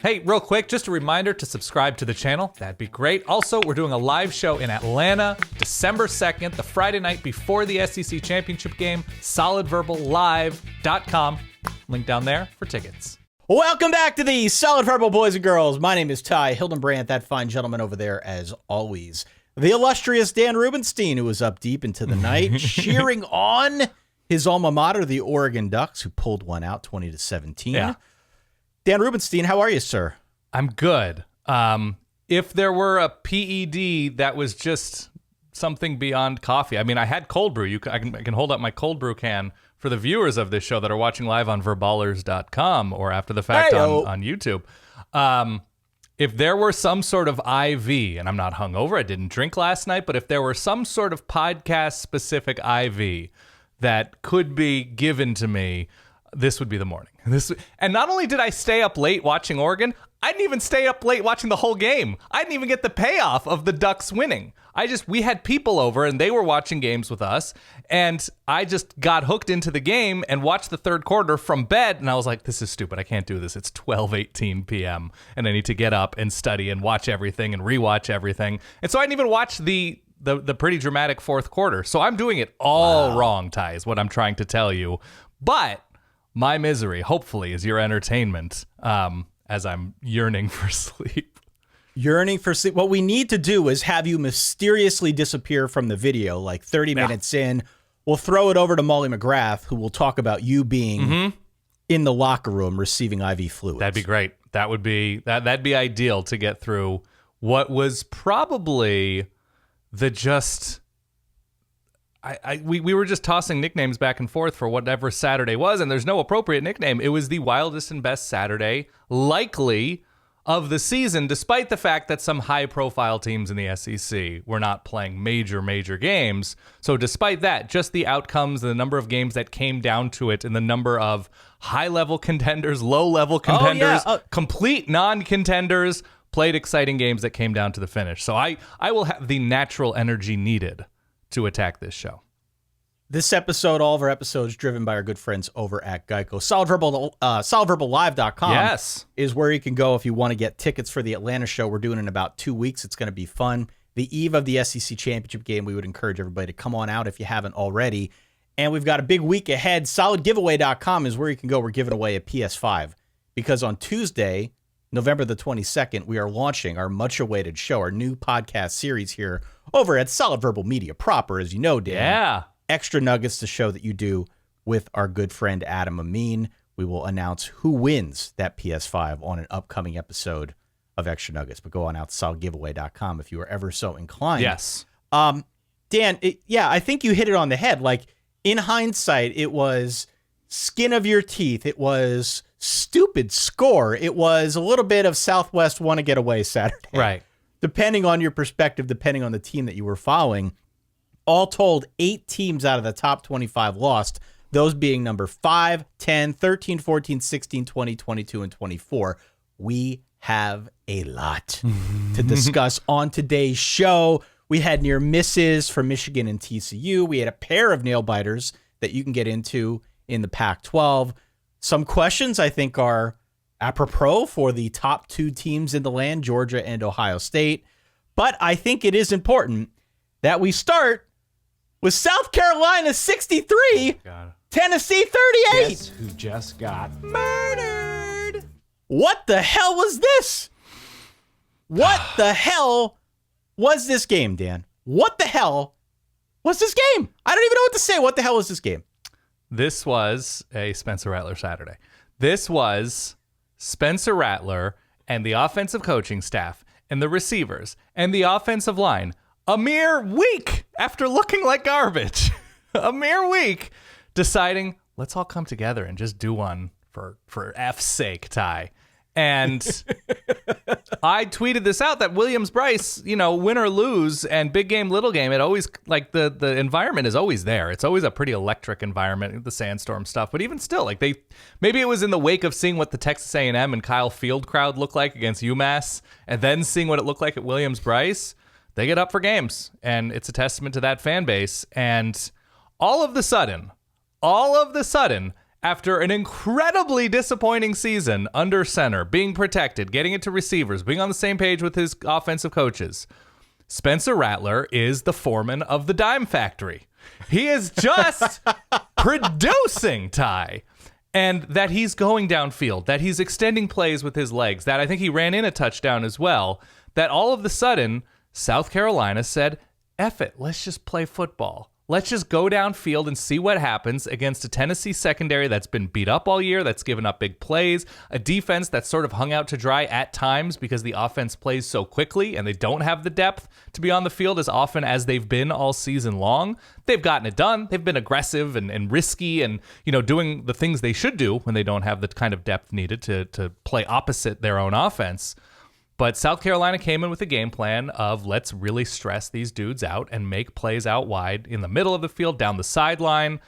Hey, real quick, just a reminder to subscribe to the channel. That'd be great. Also, we're doing a live show in Atlanta, December 2nd, the Friday night before the SEC Championship game, solidverballive.com. Link down there for tickets. Welcome back to the Solid Verbal Boys and Girls. My name is Ty Hildenbrandt, that fine gentleman over there as always. The illustrious Dan Rubenstein, who was up deep into the night, cheering on his alma mater, the Oregon Ducks, who pulled one out 20-17. Yeah. Dan Rubenstein, how are you, sir? I'm good. If there were a PED that was just something beyond coffee, I mean, I had cold brew. I can hold up my cold brew can for the viewers of this show that are watching live on verballers.com or after the fact on YouTube. If there were some sort of IV, and I'm not hungover, I didn't drink last night, but if there were some sort of podcast-specific IV that could be given to me, this would be the morning. And not only did I stay up late watching Oregon, I didn't even stay up late watching the whole game. I didn't even get the payoff of the Ducks winning. We had people over and they were watching games with us, and I just got hooked into the game and watched the third quarter from bed, and I was like, this is stupid. I can't do this. It's 12:18 p.m. and I need to get up and study and watch everything and rewatch everything. And so I didn't even watch the pretty dramatic fourth quarter. So I'm doing it all wrong, Ty, is what I'm trying to tell you. But my misery, hopefully, is your entertainment as I'm yearning for sleep. Yearning for sleep. What we need to do is have you mysteriously disappear from the video, like 30 minutes in. We'll throw it over to Molly McGrath, who will talk about you being in the locker room receiving IV fluids. That'd be great. That'd be ideal to get through what was probably the just... We were just tossing nicknames back and forth for whatever Saturday was, and there's no appropriate nickname. It was the wildest and best Saturday, likely, of the season, despite the fact that some high-profile teams in the SEC were not playing major games. So despite that, just the outcomes, the number of games that came down to it, and the number of high-level contenders, low-level contenders, complete non-contenders, played exciting games that came down to the finish. So I will have the natural energy needed to attack this show. This episode, all of our episodes, driven by our good friends over at Geico. SolidVerbalLive.com is where you can go if you want to get tickets for the Atlanta show. We're doing it in about 2 weeks. It's going to be fun. The eve of the SEC Championship game, we would encourage everybody to come on out if you haven't already. And we've got a big week ahead. SolidGiveaway.com is where you can go. We're giving away a PS5 because on Tuesday, November the 22nd, we are launching our much-awaited show, our new podcast series here over at Solid Verbal Media proper, as you know, Dan. Yeah. Extra Nuggets, the show that you do with our good friend Adam Amin. We will announce who wins that PS5 on an upcoming episode of Extra Nuggets. But go on out to solidgiveaway.com if you are ever so inclined. Yes. Dan, I think you hit it on the head. Like, in hindsight, it was skin of your teeth. It was stupid score. It was a little bit of Southwest want to get away Saturday. Right. Depending on your perspective, depending on the team that you were following. All told, 8 teams out of the top 25 lost, those being number 5, 10, 13, 14, 16, 20, 22, and 24. We have a lot to discuss on today's show. We had near misses for Michigan and TCU. We had a pair of nail biters that you can get into in the Pac-12. Some questions I think are apropos for the top 2 teams in the land, Georgia and Ohio State. But I think it is important that we start with South Carolina 63, Tennessee 38. Guess who just got murdered? What the hell was this? What the hell was this game, Dan? What the hell was this game? I don't even know what to say. What the hell was this game? This was a Spencer Rattler Saturday. This was Spencer Rattler and the offensive coaching staff and the receivers and the offensive line a mere week after looking like garbage, a mere week, deciding, let's all come together and just do one for F's sake, Ty. And I tweeted this out that Williams-Brice, win or lose and big game, little game, it always, like the environment is always there. It's always a pretty electric environment, the sandstorm stuff. But even still, like maybe it was in the wake of seeing what the Texas A&M and Kyle Field crowd looked like against UMass and then seeing what it looked like at Williams-Brice. They get up for games, and it's a testament to that fan base. And all of the sudden, After an incredibly disappointing season under center, being protected, getting it to receivers, being on the same page with his offensive coaches, Spencer Rattler is the foreman of the dime factory. He is just producing, Ty. And that he's going downfield, that he's extending plays with his legs, that I think he ran in a touchdown as well, that all of a sudden, South Carolina said, F it, let's just play football. Let's just go downfield and see what happens against a Tennessee secondary that's been beat up all year, that's given up big plays, a defense that's sort of hung out to dry at times because the offense plays so quickly and they don't have the depth to be on the field as often as they've been all season long. They've gotten it done. They've been aggressive and risky and, doing the things they should do when they don't have the kind of depth needed to play opposite their own offense. But South Carolina came in with a game plan of let's really stress these dudes out and make plays out wide in the middle of the field, down the sideline.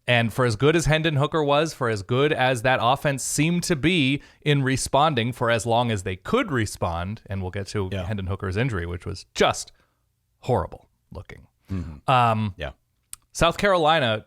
And for as good as Hendon Hooker was, for as good as that offense seemed to be in responding for as long as they could respond, and we'll get to Hendon Hooker's injury, which was just horrible looking. South Carolina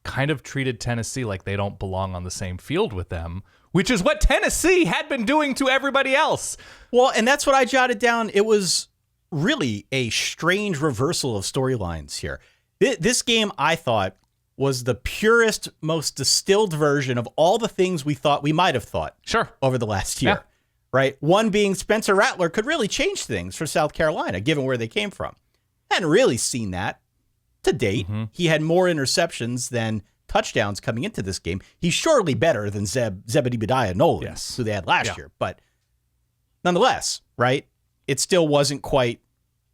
kind of treated Tennessee like they don't belong on the same field with them, which is what Tennessee had been doing to everybody else. Well, and that's what I jotted down. It was really a strange reversal of storylines here. This game, I thought, was the purest, most distilled version of all the things we thought we might have thought over the last year, right? One being Spencer Rattler could really change things for South Carolina, given where they came from. Hadn't really seen that to date. He had more interceptions than touchdowns coming into this game. He's surely better than Zebedee Bediah Nolan, who they had last year. But nonetheless, right, it still wasn't quite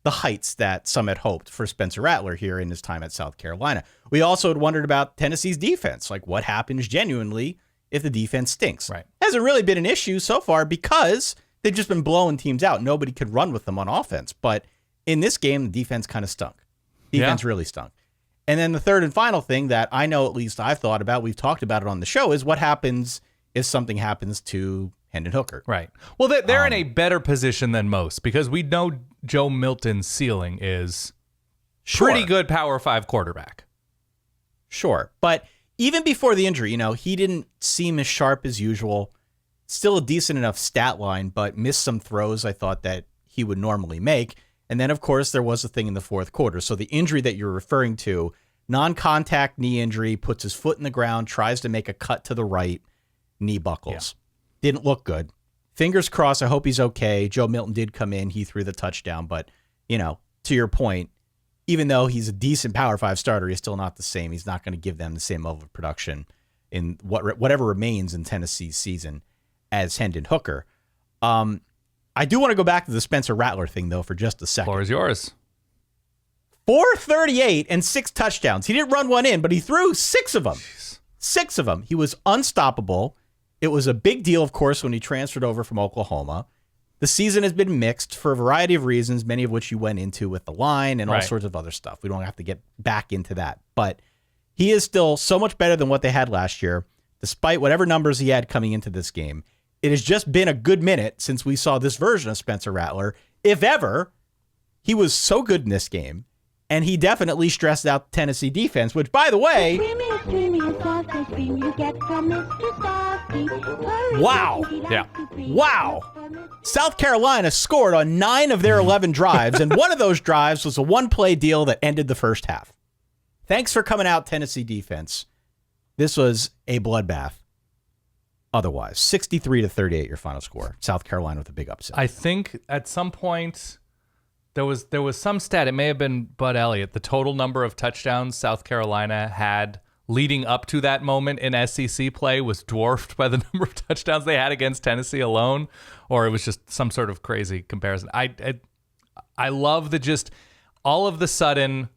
the heights that some had hoped for Spencer Rattler here in his time at South Carolina. We also had wondered about Tennessee's defense, like what happens genuinely if the defense stinks. Right. Hasn't really been an issue so far because they've just been blowing teams out. Nobody could run with them on offense. But in this game, the defense kind of stunk. Defense really stunk. And then the third and final thing that I know at least I've thought about, we've talked about it on the show, is what happens if something happens to Hendon Hooker. Right. Well, they're in a better position than most because we know Joe Milton's ceiling is pretty good Power 5 quarterback. Sure. But even before the injury, he didn't seem as sharp as usual. Still a decent enough stat line, but missed some throws I thought that he would normally make. And then, of course, there was a thing in the fourth quarter. So the injury that you're referring to, non-contact knee injury, puts his foot in the ground, tries to make a cut to the right, knee buckles. Didn't look good. Fingers crossed. I hope he's okay. Joe Milton did come in. He threw the touchdown. But, to your point, even though he's a decent Power 5 starter, he's still not the same. He's not going to give them the same level of production in whatever remains in Tennessee's season as Hendon Hooker. I do want to go back to the Spencer Rattler thing, though, for just a second. Floor is yours. 438 and 6 touchdowns. He didn't run one in, but he threw 6 of them. Jeez. 6 of them. He was unstoppable. It was a big deal, of course, when he transferred over from Oklahoma. The season has been mixed for a variety of reasons, many of which you went into with the line and all sorts of other stuff. We don't have to get back into that. But he is still so much better than what they had last year, despite whatever numbers he had coming into this game. It has just been a good minute since we saw this version of Spencer Rattler. If ever, he was so good in this game, and he definitely stressed out the Tennessee defense, which, by the way, wow. Yeah. Wow. South Carolina scored on 9 of their 11 drives, and one of those drives was a one-play deal that ended the first half. Thanks for coming out, Tennessee defense. This was a bloodbath. Otherwise, 63-38, your final score. South Carolina with a big upset. I think at some point there was some stat. It may have been Bud Elliott. The total number of touchdowns South Carolina had leading up to that moment in SEC play was dwarfed by the number of touchdowns they had against Tennessee alone, or it was just some sort of crazy comparison. I love the just all of the sudden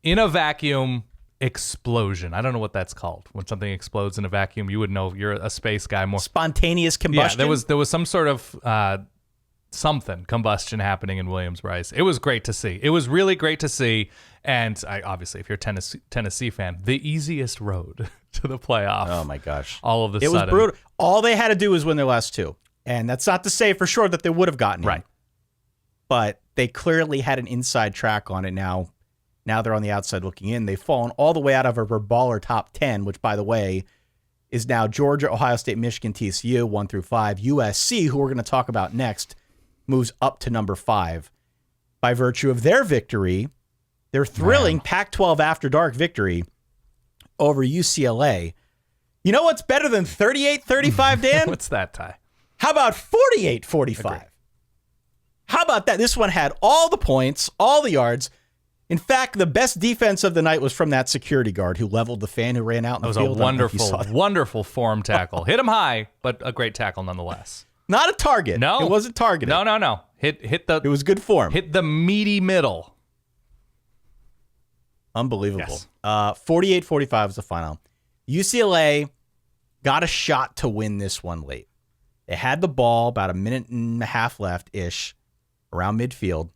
in a vacuum explosion. I don't know what that's called. When something explodes in a vacuum, you would know. You're a space guy. More spontaneous combustion. Yeah, there was some sort of combustion happening in Williams-Brice. It was great to see. It was really great to see. And obviously, if you're a Tennessee fan, the easiest road to the playoff. Oh my gosh! All of the sudden, it was brutal. All they had to do was win their last 2, and that's not to say for sure that they would have gotten it. But they clearly had an inside track on it now. Now they're on the outside looking in. They've fallen all the way out of a baller top 10, which, by the way, is now Georgia, Ohio State, Michigan, TCU, 1 through 5. USC, who we're going to talk about next, moves up to number 5. By virtue of their victory, their thrilling Pac-12 After Dark victory over UCLA. You know what's better than 38-35, Dan? What's that, Ty? How about 48-45? How about that? This one had all the points, all the yards. In fact, the best defense of the night was from that security guard who leveled the fan who ran out in the field. That was a wonderful form tackle. Hit him high, but a great tackle nonetheless. Not a target. No. It wasn't targeted. No. Hit the. It was good form. Hit the meaty middle. Unbelievable. Yes. 48-45 was the final. UCLA got a shot to win this one late. They had the ball about a minute and a half left-ish around midfield.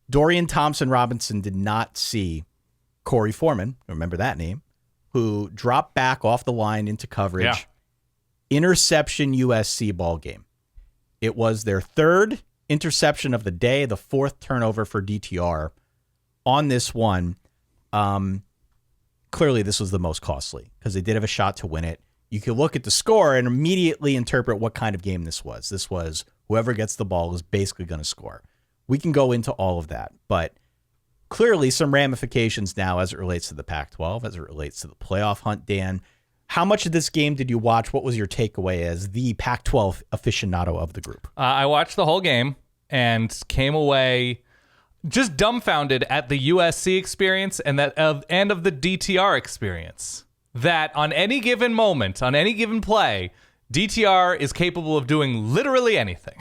Dorian Thompson-Robinson did not see Corey Foreman, remember that name, who dropped back off the line into coverage. Yeah. Interception USC ball game. It was their third interception of the day, the fourth turnover for DTR on this one. Clearly, this was the most costly because they did have a shot to win it. You could look at the score and immediately interpret what kind of game this was. This was whoever gets the ball is basically going to score. We can go into all of that, but clearly some ramifications now as it relates to the Pac-12, as it relates to the playoff hunt, Dan. How much of this game did you watch? What was your takeaway as the Pac-12 aficionado of the group? I watched the whole game and came away just dumbfounded at the USC experience and of the DTR experience. That on any given moment, on any given play, DTR is capable of doing literally anything.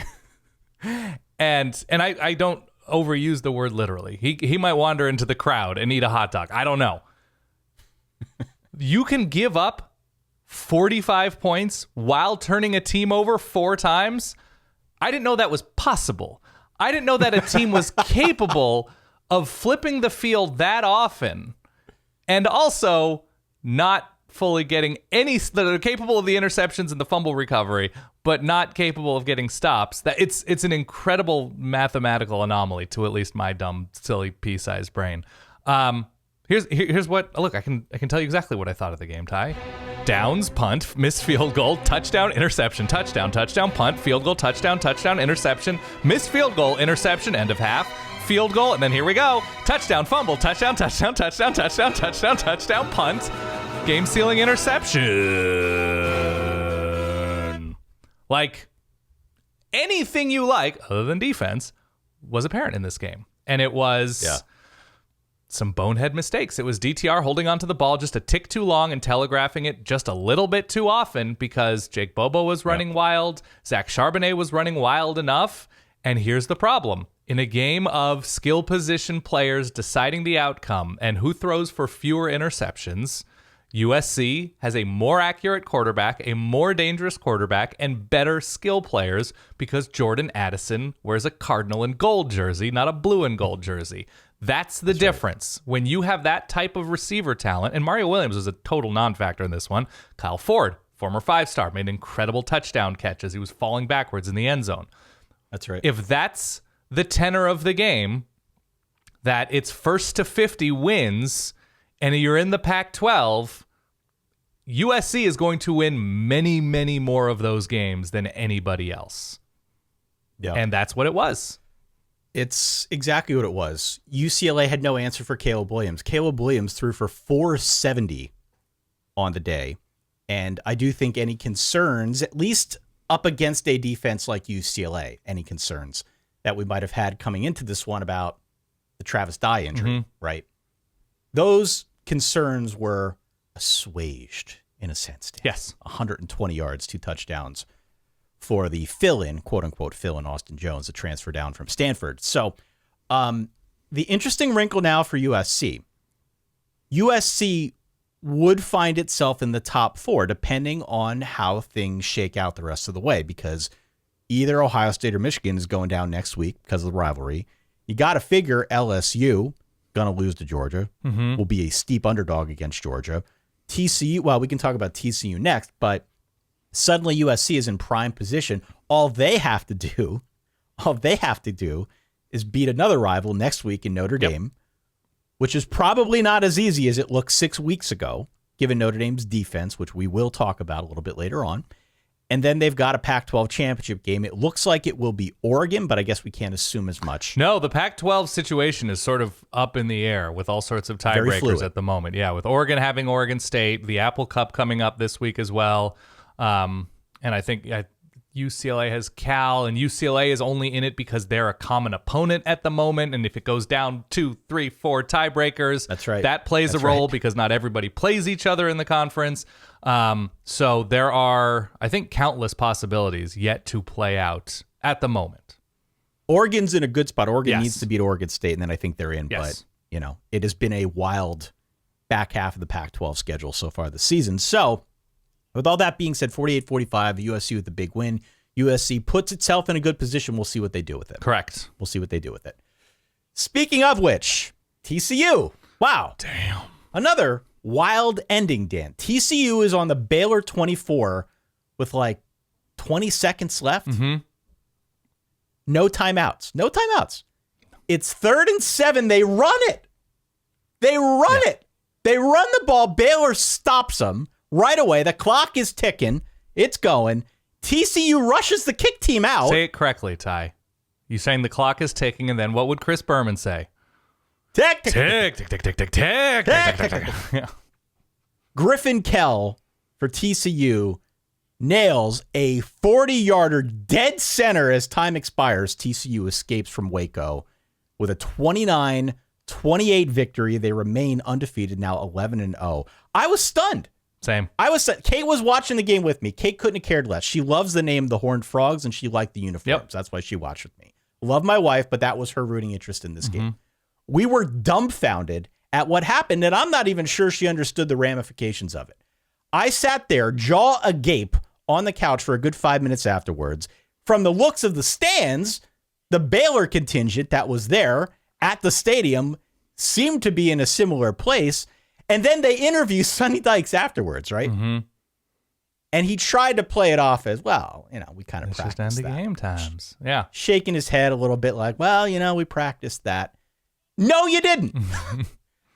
and I don't overuse the word literally. He might wander into the crowd and eat a hot dog. I don't know. You can give up 45 points while turning a team over 4 times. I didn't know that was possible. I didn't know that a team was capable of flipping the field that often and also not fully getting they're capable of the interceptions and the fumble recovery, but not capable of getting stops. That it's an mathematical anomaly to at least my dumb, silly, pea-sized brain. Here's what. Look, I can tell you exactly what I thought of the game, Ty. Downs, punt, missed field goal, touchdown, interception, touchdown, punt, field goal, touchdown, interception, missed field goal, interception, end of half, field goal, and then here we go. Touchdown, fumble, touchdown, punt, game-sealing interception. Like, anything you like, other than defense, was apparent in this game. And it was some bonehead mistakes. It was DTR holding onto the ball just a tick too long and telegraphing it just a little bit too often because Jake Bobo was running wild. Zach Charbonnet was running wild enough. And here's the problem. In a game of skill position players deciding the outcome and who throws for fewer interceptions, USC has a more accurate quarterback, a more dangerous quarterback, and better skill players because Jordan Addison wears a cardinal and gold jersey, not a blue and gold jersey. That's the difference. Right. When you have that type of receiver talent, and Mario Williams was a total non-factor in this one. Kyle Ford, former 5-star, made an incredible touchdown catch as he was falling backwards in the end zone. That's right. If that's the tenor of the game, that it's first to 50 wins, and you're in the Pac-12, USC is going to win many, many more of those games than anybody else. Yeah. And that's what it was. It's exactly what it was. UCLA had no answer for Caleb Williams. Caleb Williams threw for 470 on the day. And I do think any concerns, at least up against a defense like UCLA, any concerns that we might have had coming into this one about the Travis Dye injury, right? Those concerns were assuaged in a sense. Dan. Yes. 120 yards, 2 touchdowns for the fill-in, quote-unquote fill-in, Austin Jones, the transfer down from Stanford. So the interesting wrinkle now for USC would find itself in the top 4, depending on how things shake out the rest of the way, because either Ohio State or Michigan is going down next week because of the rivalry. You got to figure LSU, going to lose to Georgia, will be a steep underdog against Georgia. TCU, well, we can talk about TCU next, but suddenly USC is in prime position. All they have to do is beat another rival next week in Notre Dame, which is probably not as easy as it looked 6 weeks ago. given Notre Dame's defense, which we will talk about a little bit later on. And then they've got a Pac-12 championship game. It looks like it will be Oregon, but I guess we can't assume as much. No, the Pac-12 situation is sort of up in the air with all sorts of tiebreakers at the moment. Yeah, with Oregon having Oregon State, the Apple Cup coming up this week as well. And I think UCLA has Cal, and UCLA is only in it because they're a common opponent at the moment. And if it goes down 2, 3, 4 tiebreakers, that's right. That plays a role because not everybody plays each other in the conference. So there are, I think, countless possibilities yet to play out at the moment. Oregon's in a good spot. Oregon needs to beat Oregon State, and then I think they're in. Yes. But, it has been a wild back half of the Pac-12 schedule so far this season. So, with all that being said, 48-45, USC with the big win. USC puts itself in a good position. We'll see what they do with it. Correct. We'll see what they do with it. Speaking of which, TCU. Wow. Damn. Another wild ending, Dan. TCU is on the Baylor 24 with 20 seconds left. Mm-hmm. No timeouts. It's 3rd and 7. They run it. They run the ball. Baylor stops them right away. The clock is ticking. It's going. TCU rushes the kick team out. Say it correctly, Ty. You saying the clock is ticking, and then what would Chris Berman say? Tick, tick, tick, tick, tick, tick, tick, tick, tick, tick, tick. Yeah. Griffin Kell for TCU nails a 40-yarder dead center as time expires. TCU escapes from Waco with a 29-28 victory. They remain undefeated, now 11-0. I was stunned. Same. Kate was watching the game with me. Kate couldn't have cared less. She loves the name The Horned Frogs, and she liked the uniforms. Yep. That's why she watched with me. Love my wife, but that was her rooting interest in this game. We were dumbfounded at what happened, and I'm not even sure she understood the ramifications of it. I sat there, jaw agape, on the couch for a good 5 minutes afterwards. From the looks of the stands, the Baylor contingent that was there at the stadium seemed to be in a similar place. And then they interview Sonny Dykes afterwards, right? Mm-hmm. And he tried to play it off as, well, we kind of practiced that. It's just end of game times. Yeah. Shaking his head a little bit like, well, we practiced that. No, you didn't.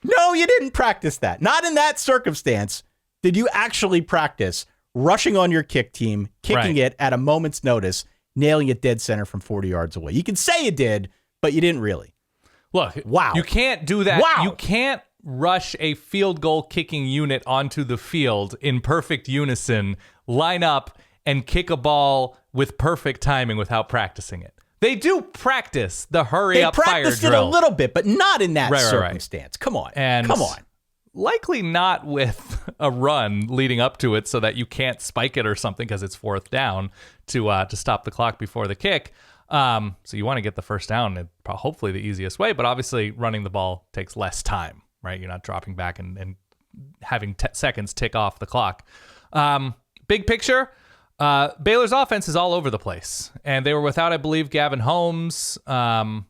No, you didn't practice that. Not in that circumstance did you actually practice rushing on your kick team, kicking it at a moment's notice, nailing it dead center from 40 yards away. You can say you did, but you didn't really. Look, wow. You can't do that. Wow. You can't rush a field goal kicking unit onto the field in perfect unison, line up, and kick a ball with perfect timing without practicing it. They do practice the hurry-up fire drill. They practiced it a little bit, but not in that circumstance. Come on. Come on. Likely not with a run leading up to it so that you can't spike it or something because it's 4th down to stop the clock before the kick. So you want to get the first down, hopefully the easiest way, but obviously running the ball takes less time, right? You're not dropping back and having seconds tick off the clock. Big picture, Baylor's offense is all over the place, and they were without, I believe, Gavin Holmes, and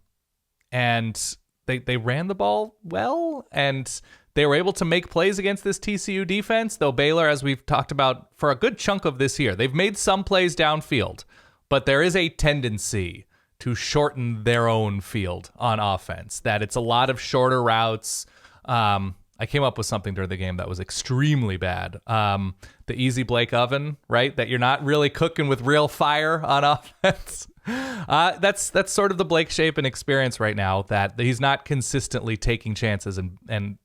they ran the ball well, and they were able to make plays against this TCU defense, though Baylor, as we've talked about for a good chunk of this year, they've made some plays downfield, but there is a tendency to shorten their own field on offense, that it's a lot of shorter routes. I came up with something during the game that was extremely bad. The easy Blake oven, right? That you're not really cooking with real fire on offense. That's sort of the Blake Shapen experience right now, that he's not consistently taking chances and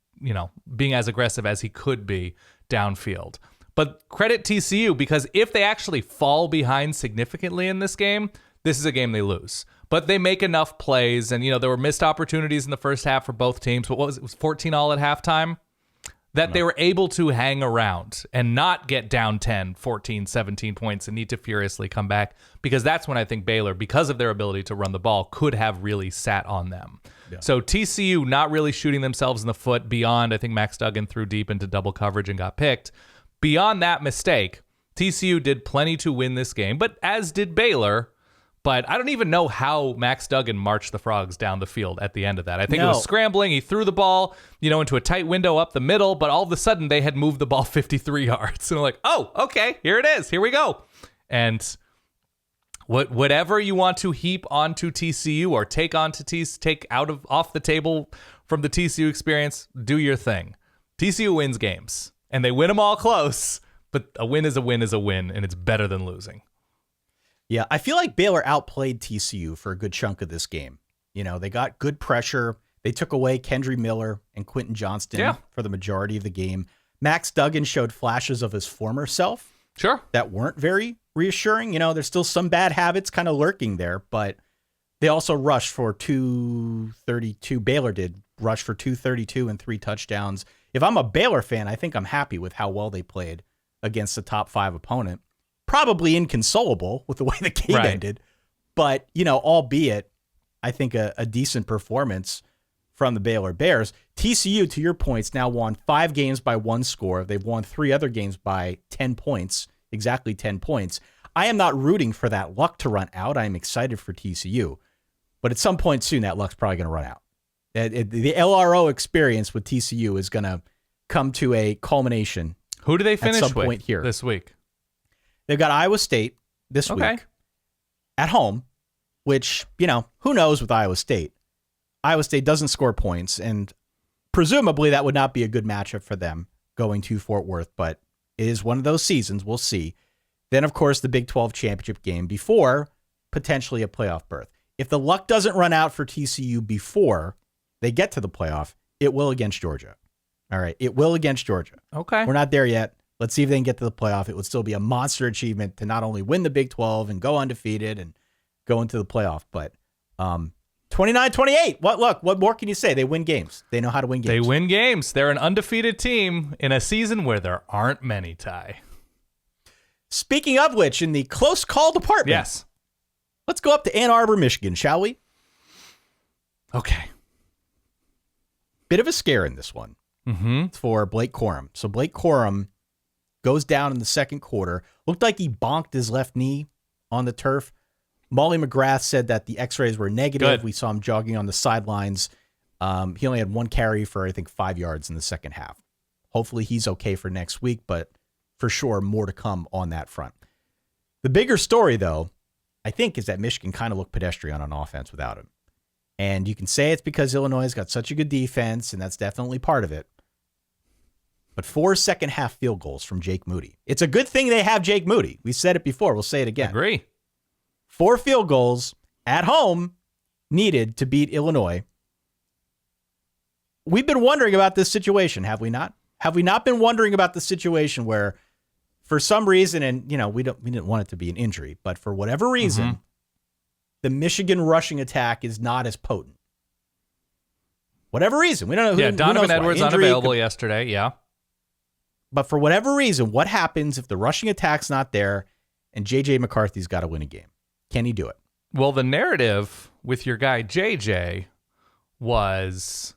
being as aggressive as he could be downfield. But credit TCU, because if they actually fall behind significantly in this game, this is a game they lose. But they make enough plays, and there were missed opportunities in the first half for both teams. But what was it? It was 14-all at halftime? That they were able to hang around and not get down 10, 14, 17 points and need to furiously come back, because that's when I think Baylor, because of their ability to run the ball, could have really sat on them. Yeah. So TCU not really shooting themselves in the foot beyond, I think Max Duggan threw deep into double coverage and got picked. Beyond that mistake, TCU did plenty to win this game, but as did Baylor. But I don't even know how Max Duggan marched the Frogs down the field at the end of that. I think it was scrambling. He threw the ball, into a tight window up the middle, but all of a sudden they had moved the ball 53 yards. And they're like, oh, okay, here it is. Here we go. And whatever you want to heap onto TCU or take off the table from the TCU experience, do your thing. TCU wins games. and they win them all close. But a win is a win is a win, and it's better than losing. Yeah, I feel like Baylor outplayed TCU for a good chunk of this game. You know, they got good pressure. They took away Kendry Miller and Quentin Johnston for the majority of the game. Max Duggan showed flashes of his former self. Sure. That weren't very reassuring. You know, there's still some bad habits kind of lurking there, but they also rushed for 232. Baylor did rush for 232 and 3 touchdowns. If I'm a Baylor fan, I think I'm happy with how well they played against the top 5 opponent. Probably inconsolable with the way the game ended, but, you know, albeit, I think a decent performance from the Baylor Bears. TCU, to your points, now won 5 games by 1 score. They've won 3 other games by 10 points, exactly 10 points. I am not rooting for that luck to run out. I am excited for TCU. But at some point soon, that luck's probably going to run out. The LRO experience with TCU is going to come to a culmination. Who do they finish at some with point here this week? They've got Iowa State this week at home, which, you know, who knows with Iowa State. Iowa State doesn't score points, and presumably that would not be a good matchup for them going to Fort Worth, but it is one of those seasons. We'll see. Then, of course, the Big 12 championship game before potentially a playoff berth. If the luck doesn't run out for TCU before they get to the playoff, it will against Georgia. All right, it will against Georgia. Okay. We're not there yet. Let's see if they can get to the playoff. It would still be a monster achievement to not only win the Big 12 and go undefeated and go into the playoff, but 29-28. What more can you say? They win games. They know how to win games. They win games. They're an undefeated team in a season where there aren't many, Ty. Speaking of which, in the close call department. Yes. Let's go up to Ann Arbor, Michigan, shall we? Okay. Bit of a scare in this one for Blake Corum. So Blake Corum goes down in the second quarter. Looked like he bonked his left knee on the turf. Molly McGrath said that the x-rays were negative. Good. We saw him jogging on the sidelines. He only had 1 carry for, I think, 5 yards in the second half. Hopefully he's okay for next week, but for sure more to come on that front. The bigger story, though, I think, is that Michigan kind of looked pedestrian on offense without him. And you can say it's because Illinois has got such a good defense, and that's definitely part of it. But 4 second-half field goals from Jake Moody. It's a good thing they have Jake Moody. We said it before. We'll say it again. Agree. 4 field goals at home needed to beat Illinois. We've been wondering about this situation, have we not? Have we not been wondering about the situation where, for some reason, and you know, we didn't want it to be an injury, but for whatever reason, the Michigan rushing attack is not as potent. Whatever reason, we don't know who. Yeah, Donovan Edwards unavailable yesterday. Yeah. But for whatever reason, what happens if the rushing attack's not there and J.J. McCarthy's got to win a game? Can he do it? Well, the narrative with your guy J.J. was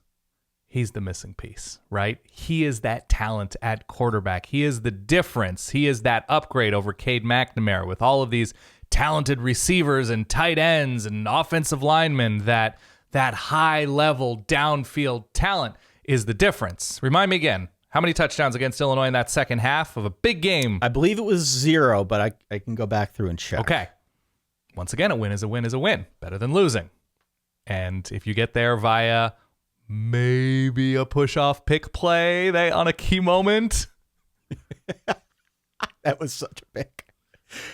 he's the missing piece, right? He is that talent at quarterback. He is the difference. He is that upgrade over Cade McNamara with all of these talented receivers and tight ends and offensive linemen. That high-level downfield talent is the difference. Remind me again. How many touchdowns against Illinois in that second half of a big game? I believe it was 0, but I can go back through and check. Okay. Once again, a win is a win is a win. Better than losing. And if you get there via maybe a push-off pick play on a key moment. That was such a pick.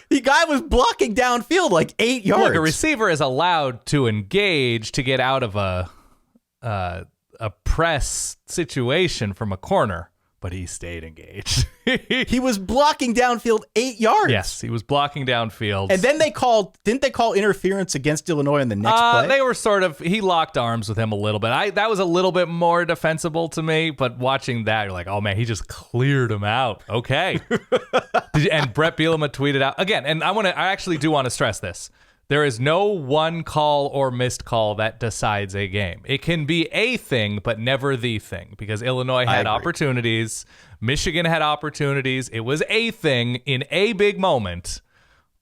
The guy was blocking downfield like 8 yards. Look, a receiver is allowed to engage to get out of a press situation from a corner, but he stayed engaged. He was blocking downfield 8 yards. Yes, he was blocking downfield. And then didn't they call interference against Illinois in the next play? They were he locked arms with him a little bit. That was a little bit more defensible to me, but watching that, you're like, oh man, he just cleared him out. Okay. And Brett Bielema tweeted out again, and I actually do want to stress this. There is no one call or missed call that decides a game. It can be a thing, but never the thing, because Illinois had opportunities. Michigan had opportunities. It was a thing in a big moment.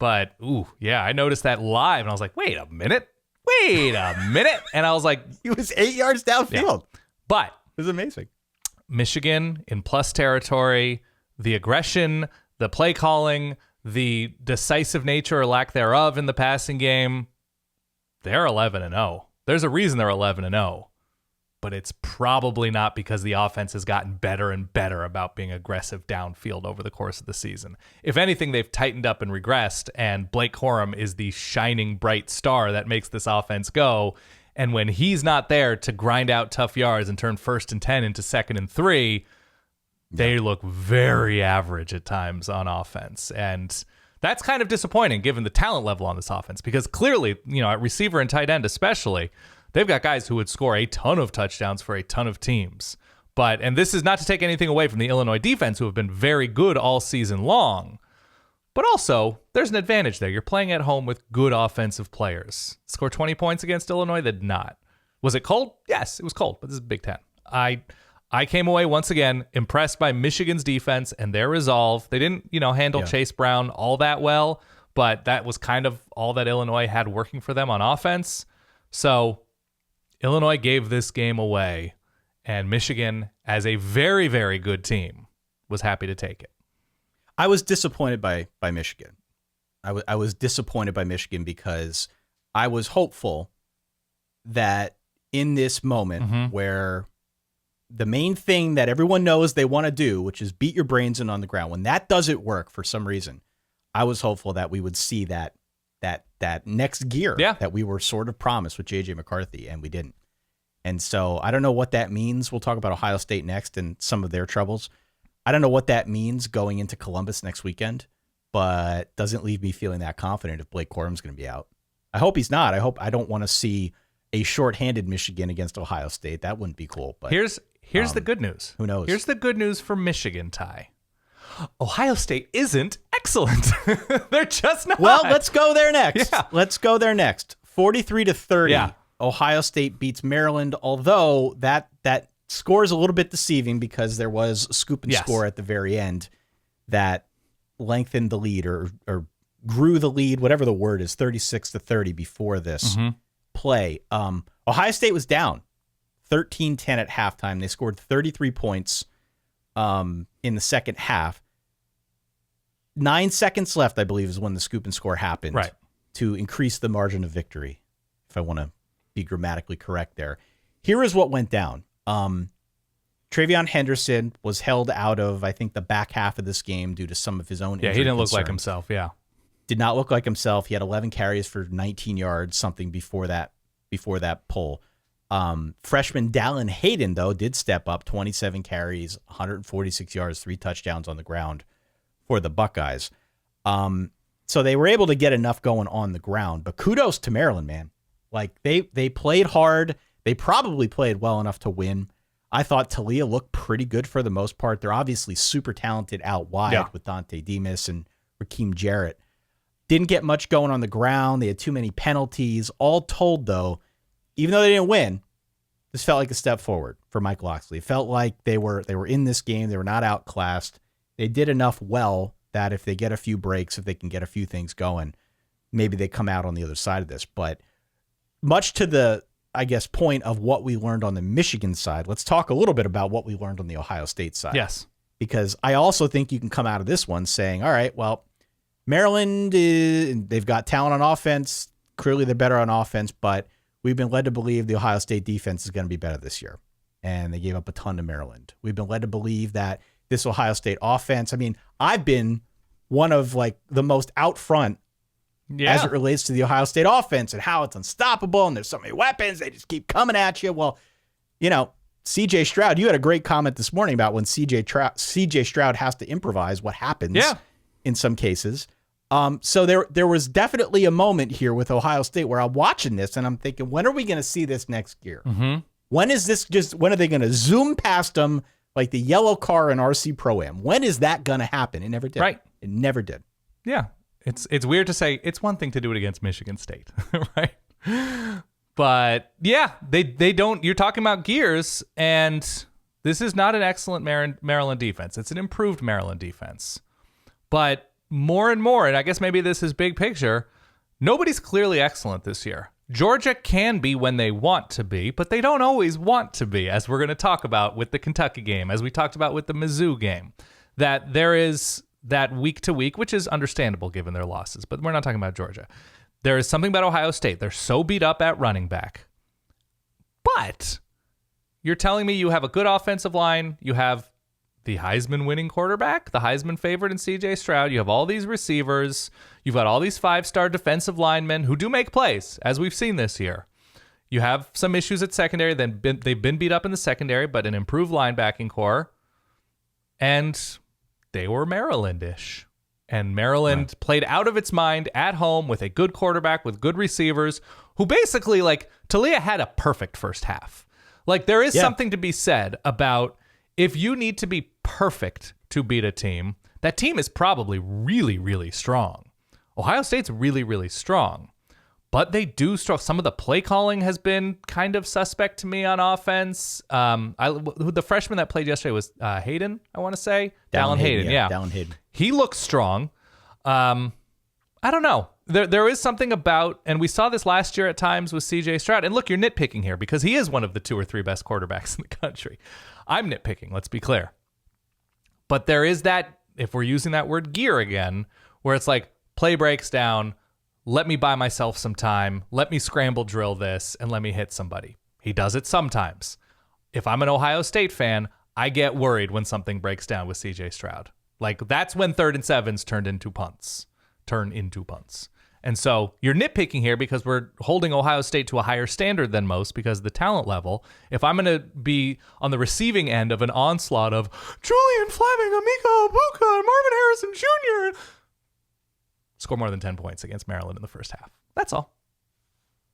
But, I noticed that live, and I was like, wait a minute. And I was like... He was 8 yards downfield. Yeah. But... It was amazing. Michigan in plus territory, the aggression, the play calling... the decisive nature or lack thereof in the passing game, they're 11-0. There's a reason they're 11-0. but it's probably not because the offense has gotten better and better about being aggressive downfield over the course of the season. If anything, they've tightened up and regressed, and Blake Corum is the shining bright star that makes this offense go. And when he's not there to grind out tough yards and turn 1st and 10 into 2nd and 3, they look very average at times on offense. And that's kind of disappointing given the talent level on this offense, because clearly, at receiver and tight end especially, they've got guys who would score a ton of touchdowns for a ton of teams. And this is not to take anything away from the Illinois defense, who have been very good all season long. But also, there's an advantage there. You're playing at home with good offensive players. Score 20 points against Illinois? They did not. Was it cold? Yes, it was cold, but this is Big Ten. I came away once again impressed by Michigan's defense and their resolve. They didn't, handle Chase Brown all that well, but that was kind of all that Illinois had working for them on offense. So Illinois gave this game away, and Michigan, as a very, very good team, was happy to take it. I was disappointed by Michigan. I was disappointed by Michigan because I was hopeful that in this moment where the main thing that everyone knows they want to do, which is beat your brains in on the ground, when that doesn't work for some reason, I was hopeful that we would see that next gear that we were sort of promised with J.J. McCarthy, and we didn't. And so I don't know what that means. We'll talk about Ohio State next and some of their troubles. I don't know what that means going into Columbus next weekend, but doesn't leave me feeling that confident if Blake Corum's going to be out. I hope he's not. I don't want to see a shorthanded Michigan against Ohio State. That wouldn't be cool. But Here's the good news. Who knows? Here's the good news for Michigan, Ty. Ohio State isn't excellent. They're just not. Well, let's go there next. Yeah. Let's go there next. 43-30. Yeah. Ohio State beats Maryland, although that score is a little bit deceiving because there was a scoop and score at the very end that lengthened the lead or grew the lead, whatever the word is, 36-30 before this play. Ohio State was down 13-10 at halftime. They scored 33 points in the second half. 9 seconds left, I believe, is when the scoop and score happened to increase the margin of victory, if I want to be grammatically correct there. Here is what went down. Travion Henderson was held out of, I think, the back half of this game due to some of his own injury he didn't concerns. look like himself, Did not look like himself. He had 11 carries for 19 yards, something before that pull. Freshman Dallin Hayden, though, did step up, 27 carries, 146 yards, 3 touchdowns on the ground for the Buckeyes. So they were able to get enough going on the ground. But kudos to Maryland, man. Like, they played hard. They probably played well enough to win. I thought Talia looked pretty good for the most part. They're obviously super talented out wide with Dante Demas and Rakeem Jarrett. Didn't get much going on the ground. They had too many penalties. All told, though, even though they didn't win, this felt like a step forward for Mike Locksley. It felt like they were in this game. They were not outclassed. They did enough well that if they get a few breaks, if they can get a few things going, maybe they come out on the other side of this. But much to the, I guess, point of what we learned on the Michigan side, let's talk a little bit about what we learned on the Ohio State side. Yes. Because I also think you can come out of this one saying, all right, well, Maryland, they've got talent on offense. Clearly they're better on offense, but we've been led to believe the Ohio State defense is going to be better this year. And they gave up a ton to Maryland. We've been led to believe that this Ohio State offense, I mean, I've been one of like the most out front as it relates to the Ohio State offense and how it's unstoppable and there's so many weapons. They just keep coming at you. Well, CJ Stroud, you had a great comment this morning about when CJ Stroud has to improvise, what happens in some cases. So there was definitely a moment here with Ohio State where I'm watching this and I'm thinking, when are we going to see this next year? When are they going to zoom past them like the yellow car in RC Pro-Am? When is that going to happen? It never did. Right. It never did. Yeah. It's weird to say it's one thing to do it against Michigan State, right? But yeah, they don't. You're talking about gears, and this is not an excellent Maryland defense. It's an improved Maryland defense. But more and more, and I guess maybe this is big picture, nobody's clearly excellent this year. Georgia can be when they want to be, but they don't always want to be, as we're going to talk about with the Kentucky game, as we talked about with the Mizzou game, that there is that week to week, which is understandable given their losses, but we're not talking about Georgia. There is something about Ohio State. They're so beat up at running back. But You're telling me you have a good offensive line. You have the Heisman winning quarterback, the Heisman favorite in CJ Stroud. You have all these receivers. You've got all these 5-star defensive linemen who do make plays, as we've seen this year. You have some issues at secondary. They've been beat up in the secondary, but an improved linebacking core. And they were Maryland-ish. And Maryland played out of its mind at home with a good quarterback, with good receivers, who basically, like, Talia had a perfect first half. Like, there is something to be said about if you need to be perfect to beat a team, that team is probably really, really strong. Ohio State's really, really strong. But they do struggle. Some of the play calling has been kind of suspect to me on offense. The freshman that played yesterday was Hayden, I want to say. Dallin Hayden, yeah. Dallin Hayden. He looks strong. I don't know. There is something about, and we saw this last year at times with CJ Stroud. And look, you're nitpicking here because he is one of the 2 or 3 best quarterbacks in the country. I'm nitpicking, let's be clear. But there is that, if we're using that word gear again, where it's like play breaks down, let me buy myself some time, let me scramble drill this, and let me hit somebody. He does it sometimes. If I'm an Ohio State fan, I get worried when something breaks down with CJ Stroud. Like, that's when 3rd and 7s turn into punts. And so you're nitpicking here because we're holding Ohio State to a higher standard than most because of the talent level. If I'm going to be on the receiving end of an onslaught of Julian Fleming, Emeka Egbuka, and Marvin Harrison Jr., score more than 10 points against Maryland in the first half. That's all.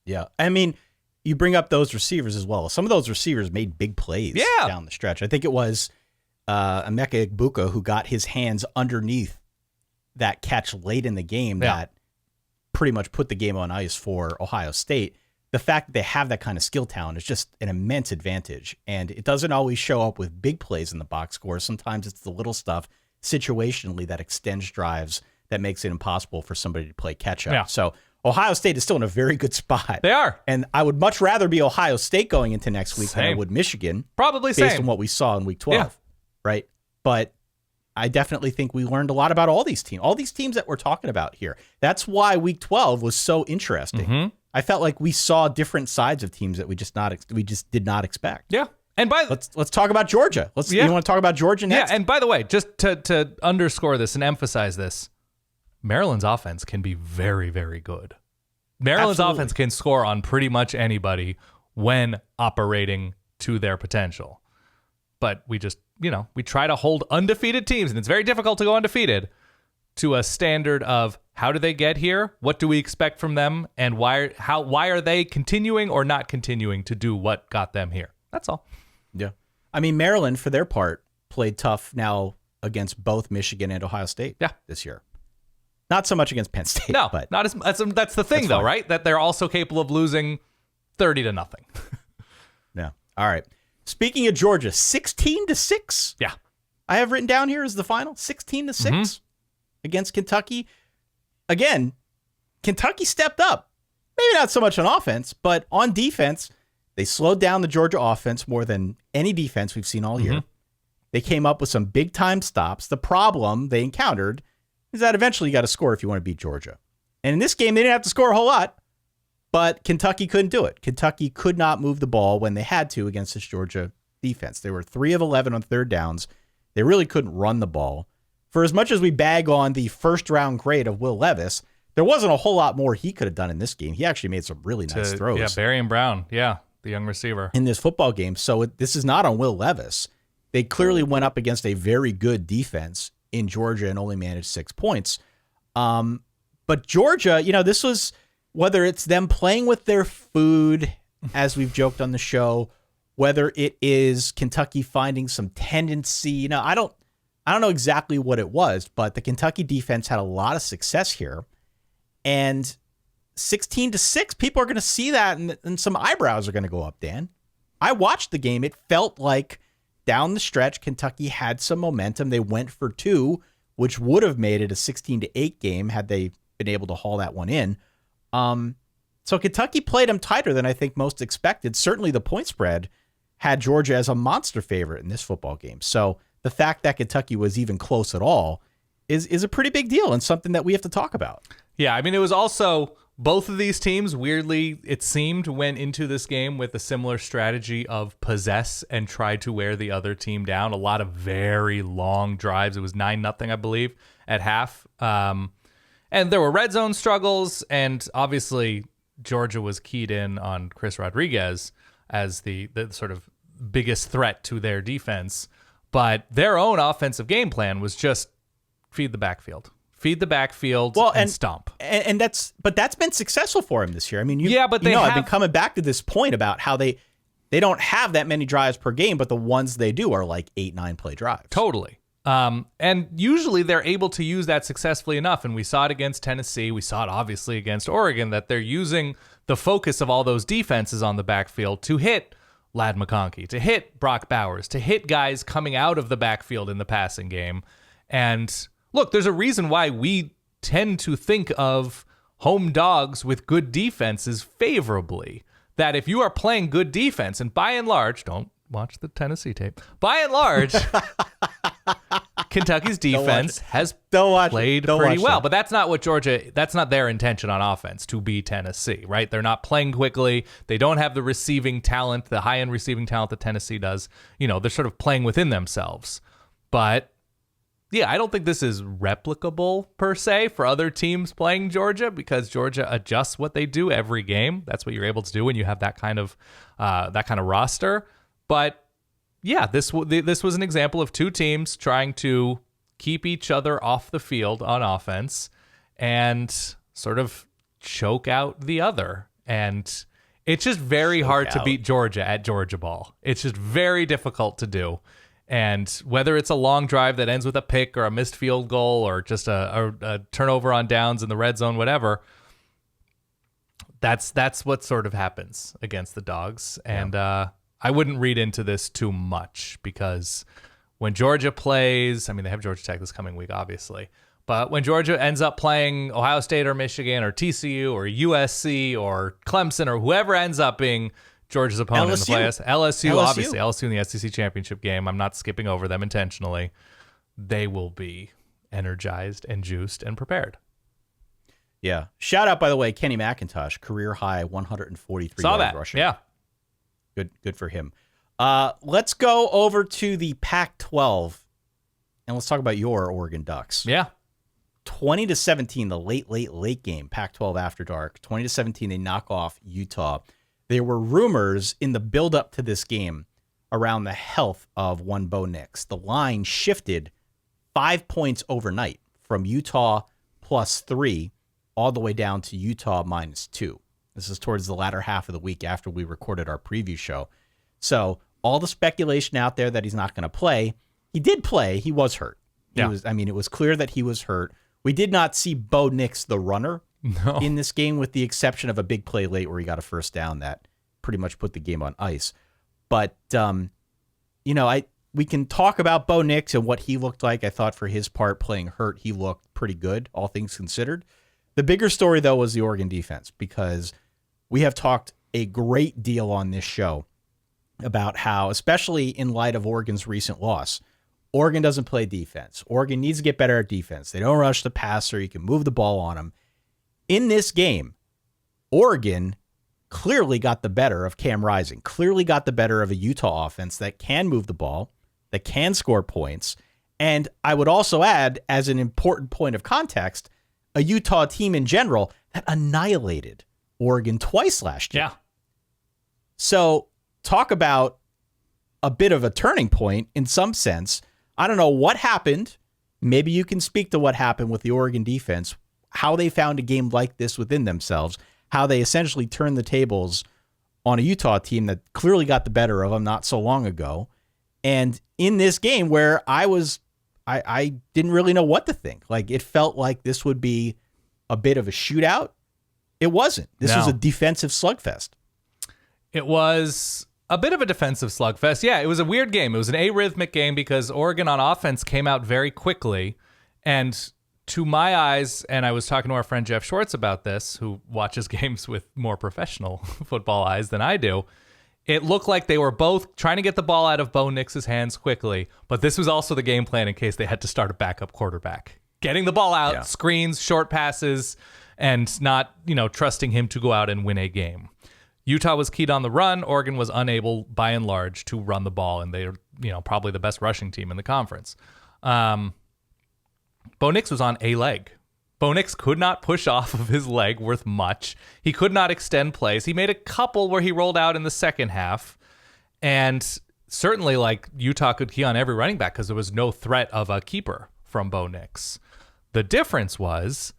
Yeah. I mean, you bring up those receivers as well. Some of those receivers made big plays down the stretch. I think it was Emeka Egbuka who got his hands underneath that catch late in the game that pretty much put the game on ice for Ohio State. The fact that they have that kind of skill talent is just an immense advantage. And it doesn't always show up with big plays in the box score. Sometimes it's the little stuff situationally that extends drives that makes it impossible for somebody to play catch up. Yeah. So Ohio State is still in a very good spot. They are. And I would much rather be Ohio State going into next week than I would Michigan. Probably based on what we saw in week 12. Right? But I definitely think we learned a lot about all these teams that we're talking about here. That's why week 12 was so interesting. Mm-hmm. I felt like we saw different sides of teams that we just did not expect. Yeah. And let's talk about Georgia. You want to talk about Georgia next? Yeah, and by the way, just to underscore this and emphasize this, Maryland's offense can be very, very good. Maryland's offense can score on pretty much anybody when operating to their potential. But we just, we try to hold undefeated teams, and it's very difficult to go undefeated, to a standard of how do they get here? What do we expect from them? And why are they continuing or not continuing to do what got them here? That's all. Yeah. I mean, Maryland, for their part, played tough now against both Michigan and Ohio State this year. Not so much against Penn State. No, but not that's the thing, though, right? That they're also capable of losing 30-0. Yeah. All right. Speaking of Georgia, 16-6. Yeah. I have written down here as the final, 16-6 against Kentucky. Again, Kentucky stepped up. Maybe not so much on offense, but on defense, they slowed down the Georgia offense more than any defense we've seen all year. They came up with some big-time stops. The problem they encountered is that eventually you got to score if you want to beat Georgia. And in this game, they didn't have to score a whole lot, but Kentucky couldn't do it. Kentucky could not move the ball when they had to against this Georgia defense. They were 3 of 11 on third downs. They really couldn't run the ball. For as much as we bag on the first-round grade of Will Levis, there wasn't a whole lot more he could have done in this game. He actually made some really nice throws. Yeah, Barry and Brown. Yeah, the young receiver. In this football game. So this is not on Will Levis. They clearly went up against a very good defense in Georgia and only managed 6 points. But Georgia, this was, whether it's them playing with their food, as we've joked on the show, whether it is Kentucky finding some tendency, I don't know exactly what it was, but the Kentucky defense had a lot of success here. And 16-6, people are going to see that and some eyebrows are going to go up, Dan. I watched the game. It felt like down the stretch, Kentucky had some momentum. They went for 2, which would have made it a 16-8 game had they been able to haul that one in. So Kentucky played them tighter than I think most expected. Certainly the point spread had Georgia as a monster favorite in this football game. So the fact that Kentucky was even close at all is a pretty big deal and something that we have to talk about. Yeah, I mean, it was also Both of these teams, weirdly, it seemed, went into this game with a similar strategy of possess and try to wear the other team down. A lot of very long drives. It was 9-0, I believe, at half. And there were red zone struggles, and obviously Georgia was keyed in on Chris Rodriguez as the sort of biggest threat to their defense. But their own offensive game plan was just feed the backfield. Feed the backfield and stomp. And that's been successful for him this year. I mean, I've been coming back to this point about how they don't have that many drives per game, but the ones they do are like 8-9 play drives. Totally. And usually they're able to use that successfully enough. And we saw it against Tennessee. We saw it obviously against Oregon, that they're using the focus of all those defenses on the backfield to hit Ladd McConkey, to hit Brock Bowers, to hit guys coming out of the backfield in the passing game. And look, there's a reason why we tend to think of home dogs with good defenses favorably. That if you are playing good defense, and by and large, don't watch the Tennessee tape, by and large, Kentucky's defense has played pretty well. But that's not what that's not their intention on offense, to be Tennessee, right? They're not playing quickly. They don't have the receiving talent, the high-end receiving talent that Tennessee does. They're sort of playing within themselves. But yeah, I don't think this is replicable per se for other teams playing Georgia, because Georgia adjusts what they do every game. That's what you're able to do when you have that kind of roster. But yeah, this was an example of two teams trying to keep each other off the field on offense and sort of choke out the other. And it's just very hard to beat Georgia at Georgia ball. It's just very difficult to do. And whether it's a long drive that ends with a pick or a missed field goal or just a turnover on downs in the red zone, whatever, that's what sort of happens against the Dogs. And I wouldn't read into this too much, because when Georgia plays, I mean, they have Georgia Tech this coming week, obviously. But when Georgia ends up playing Ohio State or Michigan or TCU or USC or Clemson or whoever ends up being Georgia's opponent in the playoffs, LSU, obviously, LSU in the SEC championship game, I'm not skipping over them intentionally, they will be energized and juiced and prepared. Yeah. Shout out, by the way, Kenny McIntosh, career high 143 yards rushing. Yeah. Good for him. Let's go over to the Pac-12, and let's talk about your Oregon Ducks. Yeah. 20-17, the late game, Pac-12 After Dark. 20-17, they knock off Utah. There were rumors in the build-up to this game around the health of one Bo Nix. The line shifted 5 points overnight from Utah +3 all the way down to Utah -2. This is towards the latter half of the week after we recorded our preview show. So all the speculation out there that he's not going to play, he did play. He was hurt. It was clear that he was hurt. We did not see Bo Nix, the runner, in this game, with the exception of a big play late where he got a first down that pretty much put the game on ice. But, we can talk about Bo Nix and what he looked like. I thought for his part, playing hurt, he looked pretty good, all things considered. The bigger story, though, was the Oregon defense, because we have talked a great deal on this show about how, especially in light of Oregon's recent loss, Oregon doesn't play defense. Oregon needs to get better at defense. They don't rush the passer. You can move the ball on them. In this game, Oregon clearly got the better of Cam Rising, clearly got the better of a Utah offense that can move the ball, that can score points. And I would also add, as an important point of context, a Utah team in general that annihilated Oregon twice last year. Yeah. So talk about a bit of a turning point in some sense. I don't know what happened. Maybe you can speak to what happened with the Oregon defense, how they found a game like this within themselves, how they essentially turned the tables on a Utah team that clearly got the better of them not so long ago. And in this game where I didn't really know what to think. Like, it felt like this would be a bit of a shootout. It wasn't. This was a defensive slugfest. It was a bit of a defensive slugfest. Yeah, it was a weird game. It was an arrhythmic game because Oregon on offense came out very quickly. And to my eyes, and I was talking to our friend Jeff Schwartz about this, who watches games with more professional football eyes than I do, it looked like they were both trying to get the ball out of Bo Nix's hands quickly, but this was also the game plan in case they had to start a backup quarterback. Getting the ball out, screens, short passes, and not, trusting him to go out and win a game. Utah was keyed on the run. Oregon was unable, by and large, to run the ball, and they're, probably the best rushing team in the conference. Bo Nix was on a leg. Bo Nix could not push off of his leg worth much. He could not extend plays. He made a couple where he rolled out in the second half, and certainly, Utah could key on every running back because there was no threat of a keeper from Bo Nix. The difference was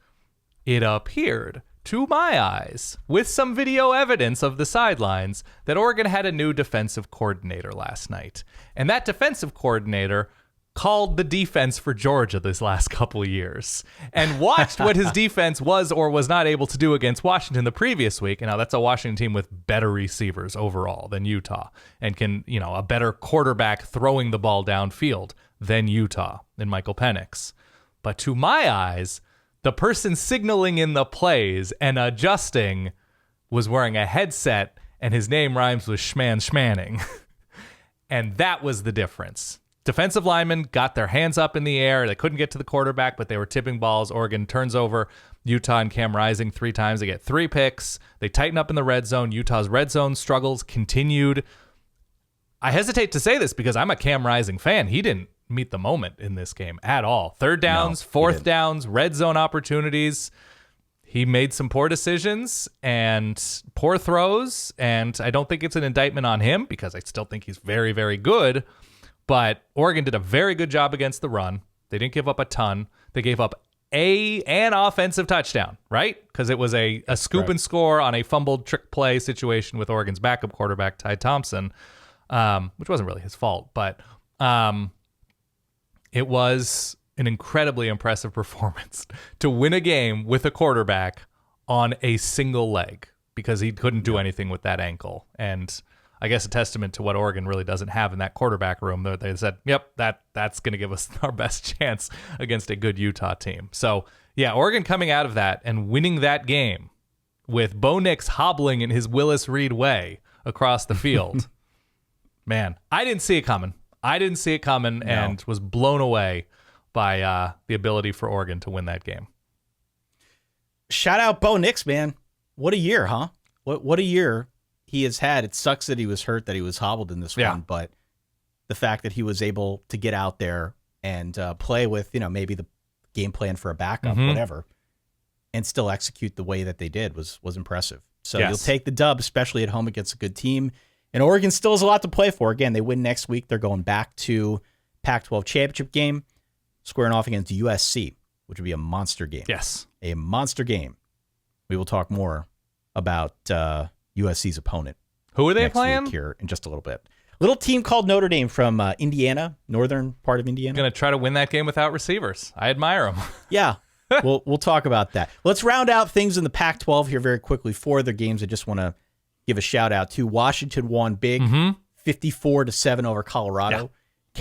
it appeared, to my eyes, with some video evidence of the sidelines, that Oregon had a new defensive coordinator last night. And that defensive coordinator called the defense for Georgia this last couple of years and watched what his defense was or was not able to do against Washington the previous week. And now that's a Washington team with better receivers overall than Utah and can, a better quarterback throwing the ball downfield than Utah in Michael Penix. But to my eyes, the person signaling in the plays and adjusting was wearing a headset, and his name rhymes with Schmanning. And that was the difference. Defensive linemen got their hands up in the air. They couldn't get to the quarterback, but they were tipping balls. Oregon turns over Utah and Cam Rising 3 times. They get 3 picks. They tighten up in the red zone. Utah's red zone struggles continued. I hesitate to say this because I'm a Cam Rising fan. He didn't meet the moment in this game at all. Third downs, fourth downs, red zone opportunities. He made some poor decisions and poor throws, and I don't think it's an indictment on him because I still think he's very, very good. But Oregon did a very good job against the run. They didn't give up a ton. They gave up an offensive touchdown, right? Because it was a scoop and score on a fumbled trick play situation with Oregon's backup quarterback, Ty Thompson, which wasn't really his fault, but it was an incredibly impressive performance to win a game with a quarterback on a single leg because he couldn't do anything with that ankle. And I guess a testament to what Oregon really doesn't have in that quarterback room. They said, yep, that's going to give us our best chance against a good Utah team. So, yeah, Oregon coming out of that and winning that game with Bo Nix hobbling in his Willis Reed way across the field. Man, I didn't see it coming. And was blown away by the ability for Oregon to win that game. Shout out Bo Nix, man. What a year, huh? What a year he has had. It sucks that he was hurt, that he was hobbled in this one, but the fact that he was able to get out there and play with, maybe the game plan for a backup, whatever, and still execute the way that they did was impressive. So you'll take the dub, especially at home against a good team. And Oregon still has a lot to play for. Again, they win next week. They're going back to Pac-12 championship game, squaring off against USC, which would be a monster game. Yes. A monster game. We will talk more about USC's opponent. Who are they next playing? Week here in just a little bit. Little team called Notre Dame from Indiana, northern part of Indiana. Going to try to win that game without receivers. I admire them. Yeah. We'll talk about that. Let's round out things in the Pac-12 here very quickly. 4 other games I just want to give a shout out to. Washington won big, 54-7 over Colorado. Yeah.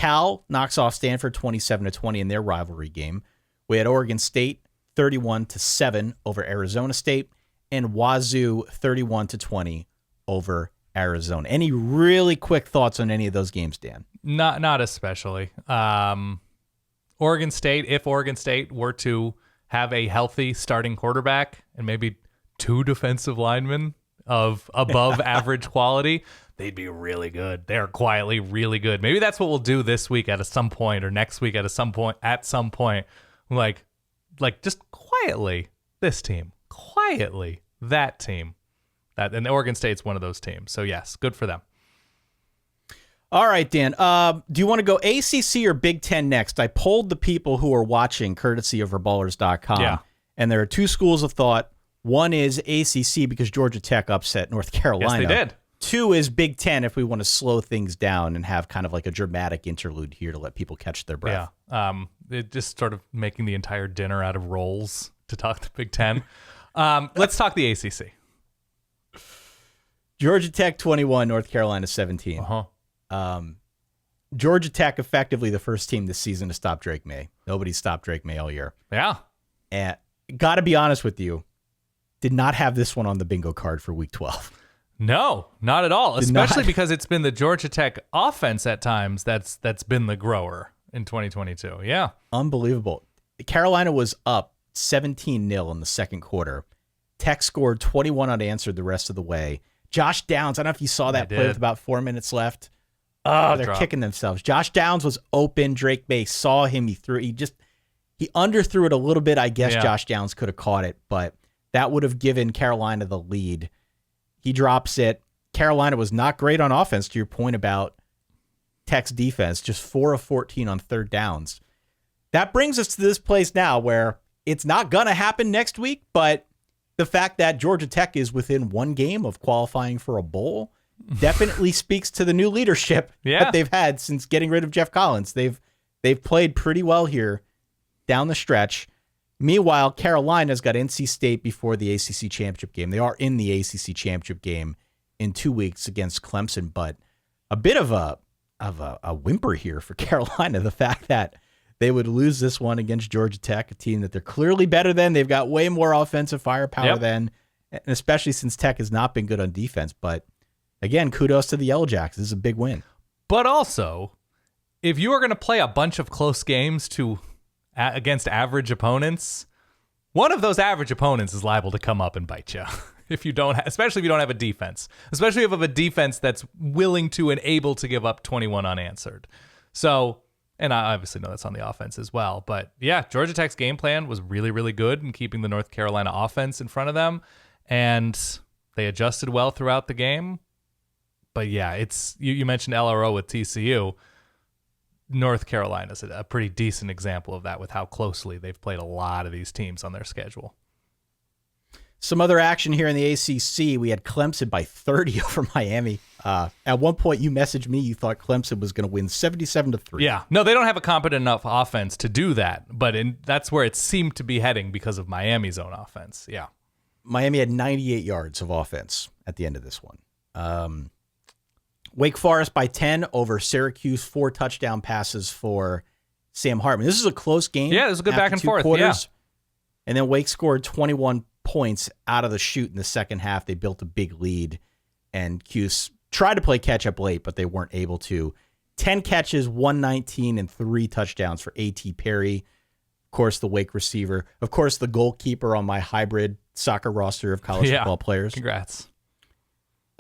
Cal knocks off Stanford 27-20 in their rivalry game. We had Oregon State 31-7 over Arizona State, and Wazoo 31-20 over Arizona. Any really quick thoughts on any of those games, Dan? Not especially. Oregon State, if Oregon State were to have a healthy starting quarterback and maybe 2 defensive linemen of above average quality, they'd be really good. They're quietly really good. Maybe that's what we'll do this week at some point or next week at some point. Like just quietly, this team, quietly, that team. And Oregon State's one of those teams. So yes, good for them. All right, Dan. Do you want to go ACC or Big Ten next? I polled the people who are watching, courtesy of Verballers.com. Yeah. And there are 2 schools of thought. One is ACC because Georgia Tech upset North Carolina. Yes, they did. 2 is Big Ten if we want to slow things down and have kind of like a dramatic interlude here to let people catch their breath. Yeah. It just sort of making the entire dinner out of rolls to talk the Big Ten. Let's talk the ACC. Georgia Tech 21, North Carolina 17. Georgia Tech effectively the first team this season to stop Drake May. Nobody stopped Drake May all year. Yeah. And got to be honest with you, did not have this one on the bingo card for week 12. No, not at all. Especially because it's been the Georgia Tech offense at times that's been the grower in 2022. Yeah. Unbelievable. Carolina was up 17-0 in the second quarter. Tech scored 21 unanswered the rest of the way. Josh Downs, I don't know if you saw that play with about 4 minutes left. Oh, they're kicking themselves. Josh Downs was open. Drake May saw him. He underthrew it a little bit. I guess Josh Downs could have caught it, but that would have given Carolina the lead. He drops it. Carolina was not great on offense, to your point about Tech's defense, just 4 of 14 on third downs. That brings us to this place now where it's not going to happen next week, but the fact that Georgia Tech is within one game of qualifying for a bowl definitely speaks to the new leadership that they've had since getting rid of Jeff Collins. They've played pretty well here down the stretch. Meanwhile, Carolina's got NC State before the ACC championship game. They are in the ACC championship game in 2 weeks against Clemson, but a bit of a whimper here for Carolina. The fact that they would lose this one against Georgia Tech, a team that they're clearly better than. They've got way more offensive firepower than, and especially since Tech has not been good on defense. But again, kudos to the Yellow Jacks. This is a big win. But also, if you are going to play a bunch of close games against average opponents, one of those average opponents is liable to come up and bite you. Especially if you don't have a defense, especially if you have a defense that's willing to and able to give up 21 unanswered. So, and I obviously know that's on the offense as well, but yeah, Georgia Tech's game plan was really, really good in keeping the North Carolina offense in front of them, and they adjusted well throughout the game. But yeah, it's you mentioned LRO with TCU. North Carolina's a pretty decent example of that with how closely they've played a lot of these teams on their schedule. Some other action here in the ACC. We had Clemson by 30 over Miami. At one point, you messaged me. You thought Clemson was going to win 77-3. Yeah. No, they don't have a competent enough offense to do that, but that's where it seemed to be heading because of Miami's own offense. Yeah. Miami had 98 yards of offense at the end of this one. Wake Forest by 10 over Syracuse, 4 touchdown passes for Sam Hartman. This is a close game. Yeah, it was a good back and forth. Quarters. Yeah. And then Wake scored 21 points out of the chute in the second half. They built a big lead, and Cuse tried to play catch-up late, but they weren't able to. 10 catches, 119, and 3 touchdowns for A.T. Perry. Of course, the Wake receiver. Of course, the goalkeeper on my hybrid soccer roster of college football players. Congrats.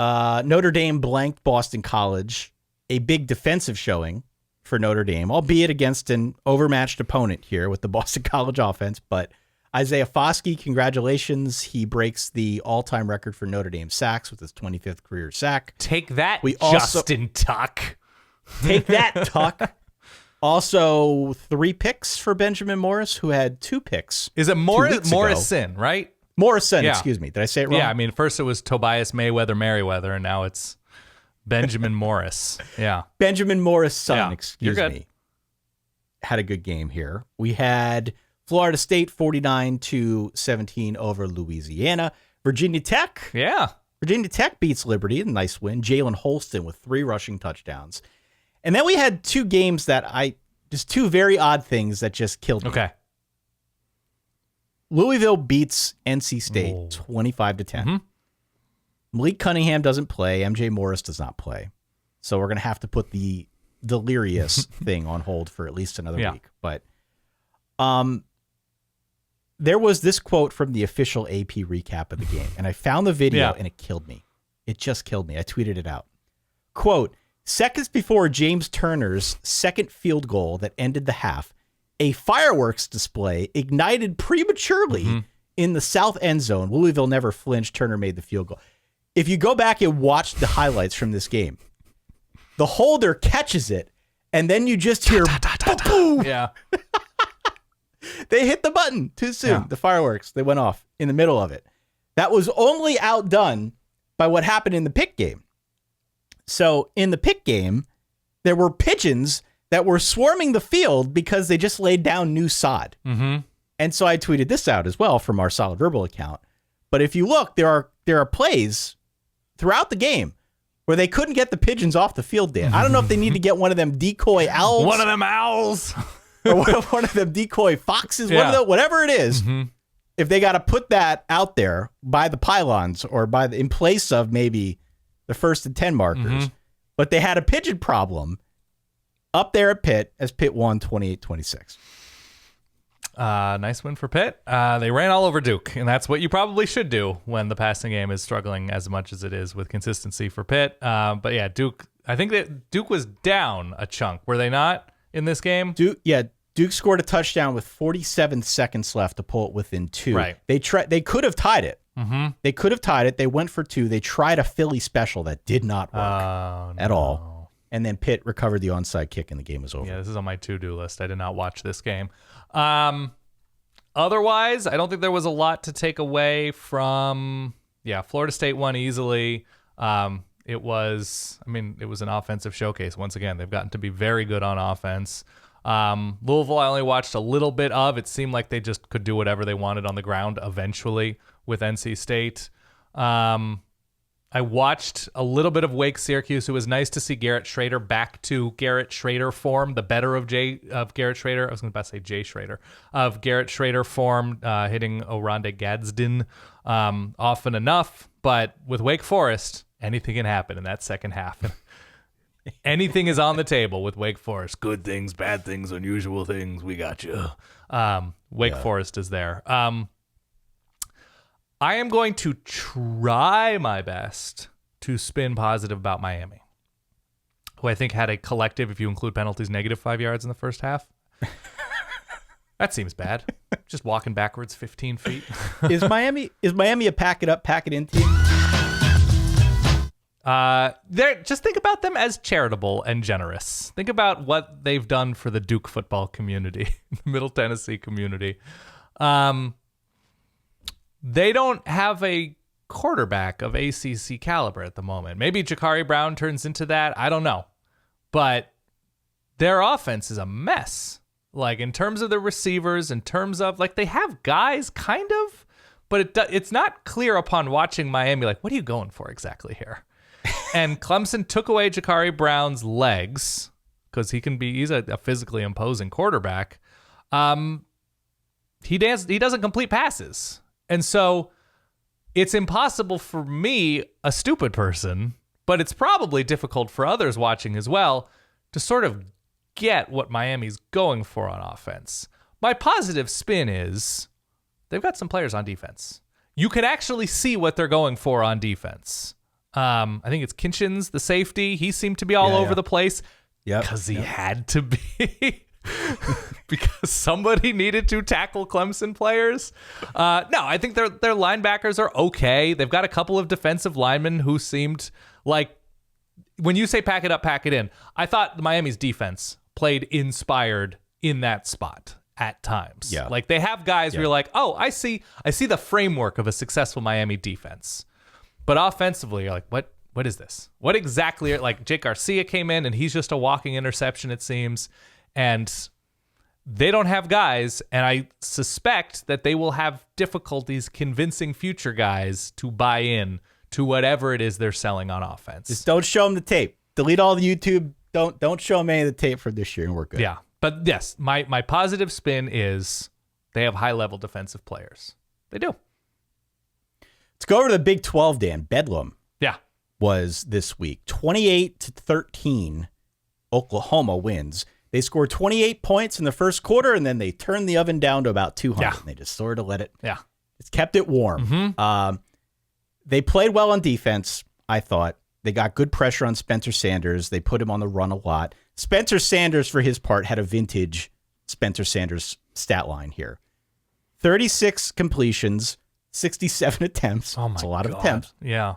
Notre Dame blanked Boston College. A big defensive showing for Notre Dame, albeit against an overmatched opponent here with the Boston College offense, but Isaiah Foskey, congratulations. He breaks the all-time record for Notre Dame sacks with his 25th career sack. Take that, Justin Tuck. Take that, Tuck. Also, 3 picks for Benjamin Morris, who had 2 picks. Is it Morrison, right? Morrison, excuse me. Did I say it wrong? Yeah, I mean, first it was Tobias Merriweather, and now it's Benjamin Morris. Yeah. Benjamin Morris' son, excuse me. Had a good game here. We had Florida State 49-17 over Louisiana. Virginia Tech. Yeah. Virginia Tech beats Liberty. A nice win. Jalen Holston with 3 rushing touchdowns. And then we had 2 games just 2 very odd things that just killed me. Okay. Louisville beats NC State 25-10. Mm-hmm. Malik Cunningham doesn't play. MJ Morris does not play. So we're going to have to put the delirious thing on hold for at least another week. But there was this quote from the official AP recap of the game, and I found the video and it killed me. It just killed me. I tweeted it out. Quote, seconds before James Turner's second field goal that ended the half, a fireworks display ignited prematurely in the south end zone. Louisville never flinched. Turner made the field goal. If you go back and watch the highlights from this game, the holder catches it, and then you just hear boom. Yeah. They hit the button too soon. Yeah. The fireworks, they went off in the middle of it. That was only outdone by what happened in the Pitt game. So in the Pitt game, there were pigeons that were swarming the field because they just laid down new sod. Mm-hmm. And so I tweeted this out as well from our Solid Verbal account. But if you look, there are plays throughout the game where they couldn't get the pigeons off the field, Dan. I don't know if they need to get one of them decoy owls. One of them owls. Or one of them decoy foxes, whatever it is. Mm-hmm. If they got to put that out there by the pylons or in place of maybe the 1st and 10 markers. Mm-hmm. But they had a pigeon problem up there at Pitt as Pitt won 28-26. Nice win for Pitt. They ran all over Duke, and that's what you probably should do when the passing game is struggling as much as it is with consistency for Pitt. But yeah, Duke. I think that Duke was down a chunk. Were they not in this game? Duke scored a touchdown with 47 seconds left to pull it within 2. Right. They could have tied it. Mm-hmm. They could have tied it. They went for 2. They tried a Philly special that did not work at all. And then Pitt recovered the onside kick and the game was over. Yeah, this is on my to-do list. I did not watch this game. Otherwise, I don't think there was a lot to take away from. Yeah, Florida State won easily. It was an offensive showcase. Once again, they've gotten to be very good on offense. Louisville, I only watched a little bit of. It seemed like they just could do whatever they wanted on the ground eventually with NC State. I watched a little bit of Wake Syracuse. It was nice to see Garrett Schrader back to Garrett Schrader form, the better of Garrett Schrader. I was going to say Jay Schrader of Garrett Schrader form, hitting Oronde Gadsden often enough. But with Wake Forest, anything can happen in that second half. Anything is on the table with Wake Forest. Good things, bad things, unusual things. We got you. Wake Forest is there. I am going to try my best to spin positive about Miami, who I think had a collective, if you include penalties, -5 yards in the first half. That seems bad. Just walking backwards 15 feet. Is Miami a pack it up, pack it in team? Just think about them as charitable and generous. Think about what they've done for the Duke football community, the Middle Tennessee community. They don't have a quarterback of ACC caliber at the moment. Maybe Jakari Brown turns into that. I don't know. But their offense is a mess. Like, in terms of the receivers, in terms of, like, they have guys, kind of, but it's not clear upon watching Miami, like, what are you going for exactly here? And Clemson took away Jakari Brown's legs, because he's a physically imposing quarterback. He doesn't complete passes. And so it's impossible for me, a stupid person, but it's probably difficult for others watching as well, to sort of get what Miami's going for on offense. My positive spin is they've got some players on defense. You can actually see what they're going for on defense. I think it's Kinchins, the safety. He seemed to be all over the place because he had to be. Because somebody needed to tackle Clemson players. No, I think their linebackers are okay. They've got a couple of defensive linemen who seemed like, when you say pack it up, pack it in, I thought Miami's defense played inspired in that spot at times. Yeah. Like, they have guys where you're like, oh, I see the framework of a successful Miami defense. But offensively, you're like, what is this? What exactly? Like, Jake Garcia came in and he's just a walking interception, it seems. And they don't have guys, and I suspect that they will have difficulties convincing future guys to buy in to whatever it is they're selling on offense. Just don't show them the tape. Delete all the YouTube. Don't show them any of the tape from this year, and we're good. Yeah, but yes, my positive spin is they have high-level defensive players. They do. Let's go over to the Big 12, Dan. Bedlam. Yeah. Was this week. 28-13, Oklahoma wins. They scored 28 points in the first quarter, and then they turned the oven down to about 200. Yeah. And they just sort of let it. Yeah. It's kept it warm. Mm-hmm. They played well on defense, I thought. They got good pressure on Spencer Sanders. They put him on the run a lot. Spencer Sanders, for his part, had a vintage Spencer Sanders stat line here. 36 completions, 67 attempts. Oh, my God. It's a lot of attempts. Yeah.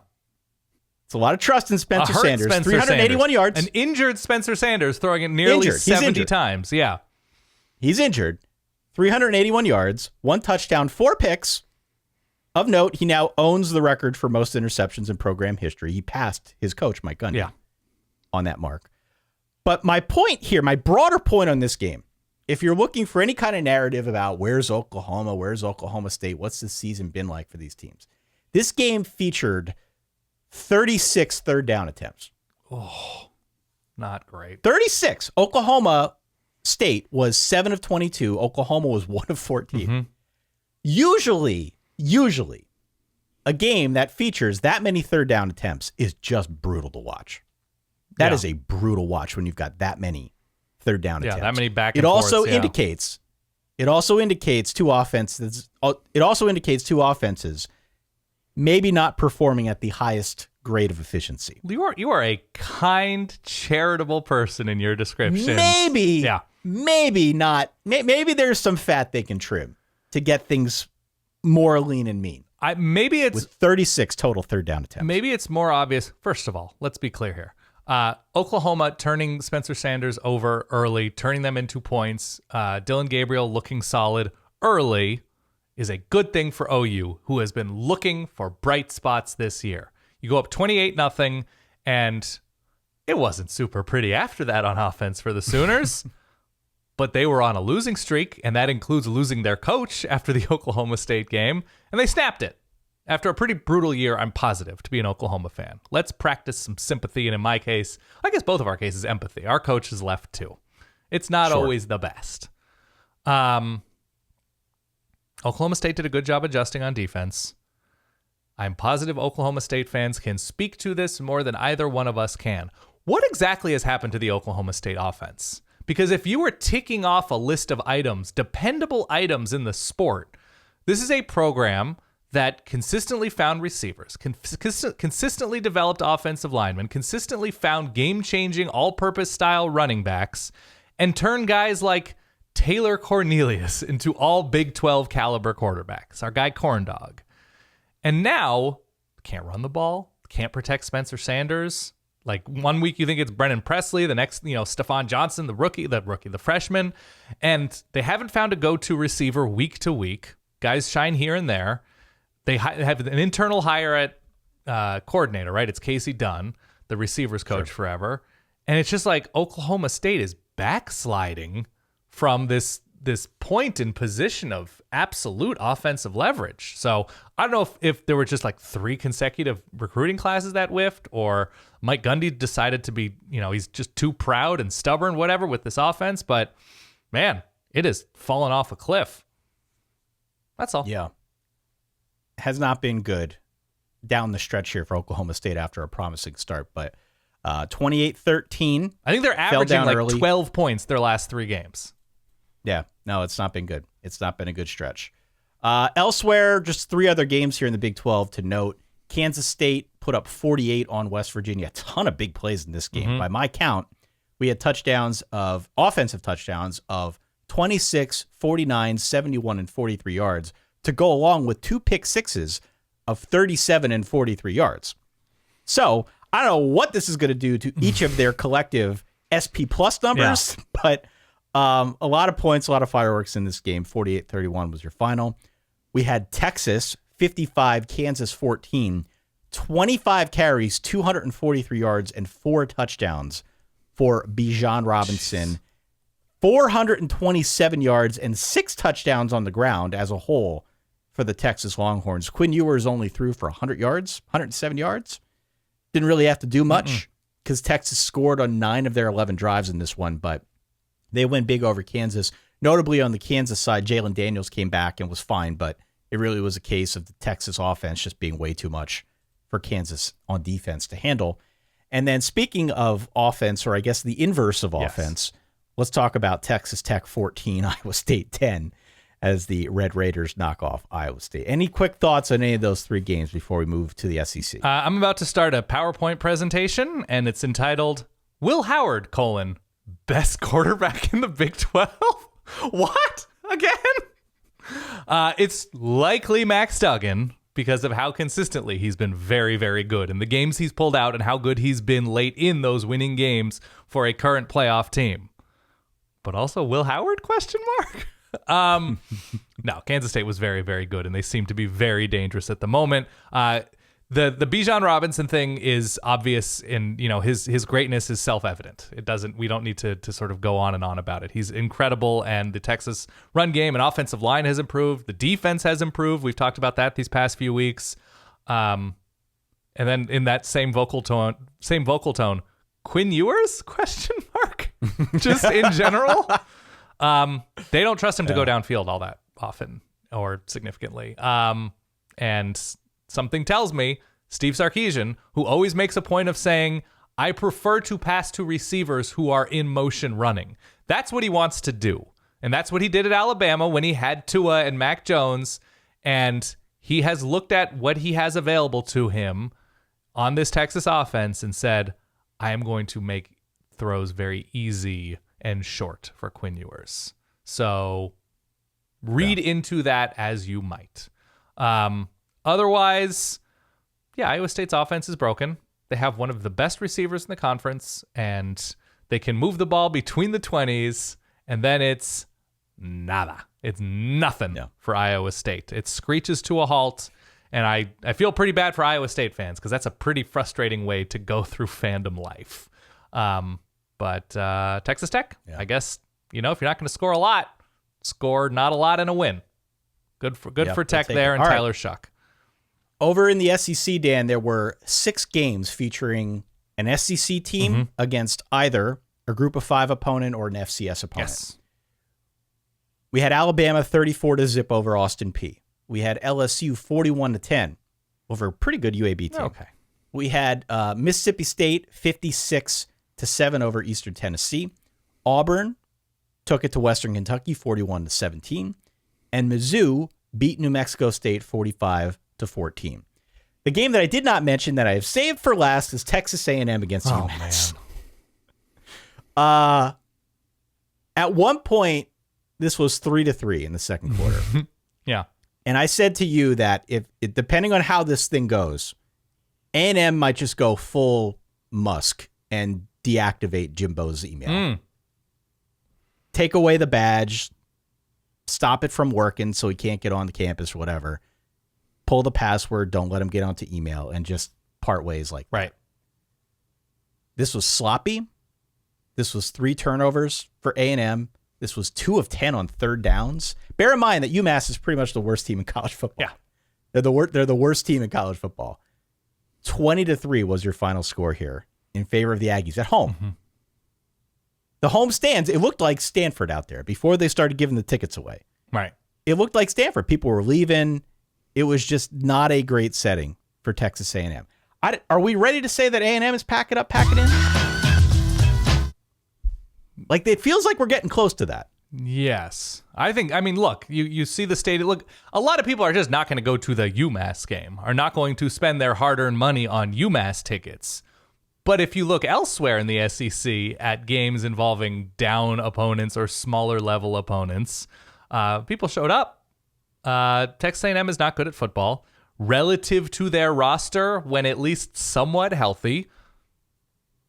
It's a lot of trust in Spencer Sanders. 381 yards. An injured Spencer Sanders throwing it nearly 70 times. Yeah. He's injured. 381 yards, 1 touchdown, 4 picks. Of note, he now owns the record for most interceptions in program history. He passed his coach, Mike Gundy, on that mark. But my point here, my broader point on this game, if you're looking for any kind of narrative about where's Oklahoma, where's Oklahoma State, what's this season been like for these teams, this game featured 36 third down attempts. Oh, not great. 36. Oklahoma State was 7 of 22. Oklahoma was 1 of 14. Mm-hmm. Usually, a game that features that many third down attempts is just brutal to watch. That is a brutal watch when you've got that many third down attempts. That many back and It also forths, indicates It also indicates two offenses. Maybe not performing at the highest grade of efficiency. You are a kind, charitable person in your description. Maybe not. Maybe there's some fat they can trim to get things more lean and mean. Maybe it's with 36 total third down attempts. Maybe it's more obvious. First of all, let's be clear here. Oklahoma turning Spencer Sanders over early, turning them into points. Dylan Gabriel looking solid early is a good thing for OU, who has been looking for bright spots this year. You go up 28-0, and it wasn't super pretty after that on offense for the Sooners, but they were on a losing streak, and that includes losing their coach after the Oklahoma State game, and they snapped it. After a pretty brutal year, I'm positive to be an Oklahoma fan. Let's practice some sympathy, and in my case, I guess both of our cases, empathy. Our coach has left too. It's not always the best. Oklahoma State did a good job adjusting on defense. I'm positive Oklahoma State fans can speak to this more than either one of us can. What exactly has happened to the Oklahoma State offense? Because if you were ticking off a list of items, dependable items in the sport, this is a program that consistently found receivers, consistently developed offensive linemen, consistently found game-changing, all-purpose style running backs, and turned guys like Taylor Cornelius into all Big 12 caliber quarterbacks. Our guy Corndog. And now, can't run the ball, can't protect Spencer Sanders. Like, one week you think it's Brennan Presley, the next, Stephon Johnson, the freshman. And they haven't found a go-to receiver week to week. Guys shine here and there. They have an internal hire at coordinator, right? It's Casey Dunn, the receivers coach forever. And it's just like Oklahoma State is backsliding from this point in position of absolute offensive leverage. So I don't know if there were just like 3 consecutive recruiting classes that whiffed, or Mike Gundy decided to be, he's just too proud and stubborn, whatever, with this offense. But man, it has fallen off a cliff. That's all. Yeah. Has not been good down the stretch here for Oklahoma State after a promising start, but 28-13. I think they're averaging like early. 12 points their last 3 games. Yeah, no, it's not been good. It's not been a good stretch. Elsewhere, just 3 other games here in the Big 12 to note. Kansas State put up 48 on West Virginia. A ton of big plays in this game. By my count, we had offensive touchdowns of 26, 49, 71, and 43 yards to go along with 2 pick sixes of 37 and 43 yards. So I don't know what this is going to do to each of their collective SP plus numbers, but a lot of points, a lot of fireworks in this game. 48-31 was your final. We had Texas 55, Kansas 14, 25 carries, 243 yards, and 4 touchdowns for Bijan Robinson. 427 yards and 6 touchdowns on the ground as a whole for the Texas Longhorns. Quinn Ewers only threw for 107 yards. Didn't really have to do much because Texas scored on 9 of their 11 drives in this one, but they went big over Kansas. Notably on the Kansas side, Jalen Daniels came back and was fine, but it really was a case of the Texas offense just being way too much for Kansas on defense to handle. And then speaking of offense, or I guess the inverse of offense, let's talk about Texas Tech 14, Iowa State 10, as the Red Raiders knock off Iowa State. Any quick thoughts on any of those 3 games before we move to the SEC? I'm about to start a PowerPoint presentation, and it's entitled, Will Howard, best quarterback in the Big 12? What? Again? It's likely Max Duggan because of how consistently he's been very, very good in the games he's pulled out and how good he's been late in those winning games for a current playoff team. But also Will Howard, ? No, Kansas State was very, very good, and they seem to be very dangerous at the moment. The Bijan Robinson thing is obvious, and his greatness is self-evident. We don't need to sort of go on and on about it. He's incredible, and the Texas run game and offensive line has improved. The defense has improved. We've talked about that these past few weeks. And then in that same vocal tone, Quinn Ewers? ? Just in general. They don't trust him to go downfield all that often or significantly. And something tells me Steve Sarkisian, who always makes a point of saying, I prefer to pass to receivers who are in motion running. That's what he wants to do. And that's what he did at Alabama when he had Tua and Mac Jones. And he has looked at what he has available to him on this Texas offense and said, I am going to make throws very easy and short for Quinn Ewers. So read into that as you might. Otherwise, Iowa State's offense is broken. They have one of the best receivers in the conference, and they can move the ball between the 20s, and then it's nada. It's nothing for Iowa State. It screeches to a halt, and I feel pretty bad for Iowa State fans because that's a pretty frustrating way to go through fandom life. But Texas Tech, I guess, if you're not going to score a lot, score not a lot and a win. Good for Tech there and Tyler Shuck. Over in the SEC, Dan, there were 6 games featuring an SEC team against either a Group of 5 opponent or an FCS opponent. Yes. We had Alabama 34-0 over Austin Peay. We had LSU 41-10 over a pretty good UAB team. Okay. We had Mississippi State 56-7 over Eastern Tennessee. Auburn took it to Western Kentucky 41-17, and Mizzou beat New Mexico State 45-14. The game that I did not mention that I have saved for last is Texas A&M against UMass. At one point, this was 3-3 in the second quarter. Yeah. And I said to you that if depending on how this thing goes, A&M might just go full Musk and deactivate Jimbo's email. Take away the badge, stop it from working so he can't get on the campus or whatever. Pull the password, don't let him get onto email, and just part ways like that. Right. This was sloppy. This was 3 turnovers for A&M. This was 2 of 10 on third downs. Bear in mind that UMass is pretty much the worst team in college football. Yeah. They're the worst team in college football. 20-3 was your final score here in favor of the Aggies at home. The home stands, it looked like Stanford out there before they started giving the tickets away. Right. It looked like Stanford. People were leaving. It was just not a great setting for Texas A&M. Are we ready to say that A&M is pack it up, pack it in? Like, it feels like we're getting close to that. Yes. Look, you see the stadium. Look, a lot of people are just not going to go to the UMass game, are not going to spend their hard-earned money on UMass tickets. But if you look elsewhere in the SEC at games involving down opponents or smaller level opponents, people showed up. Texas A&M is not good at football. Relative to their roster, when at least somewhat healthy,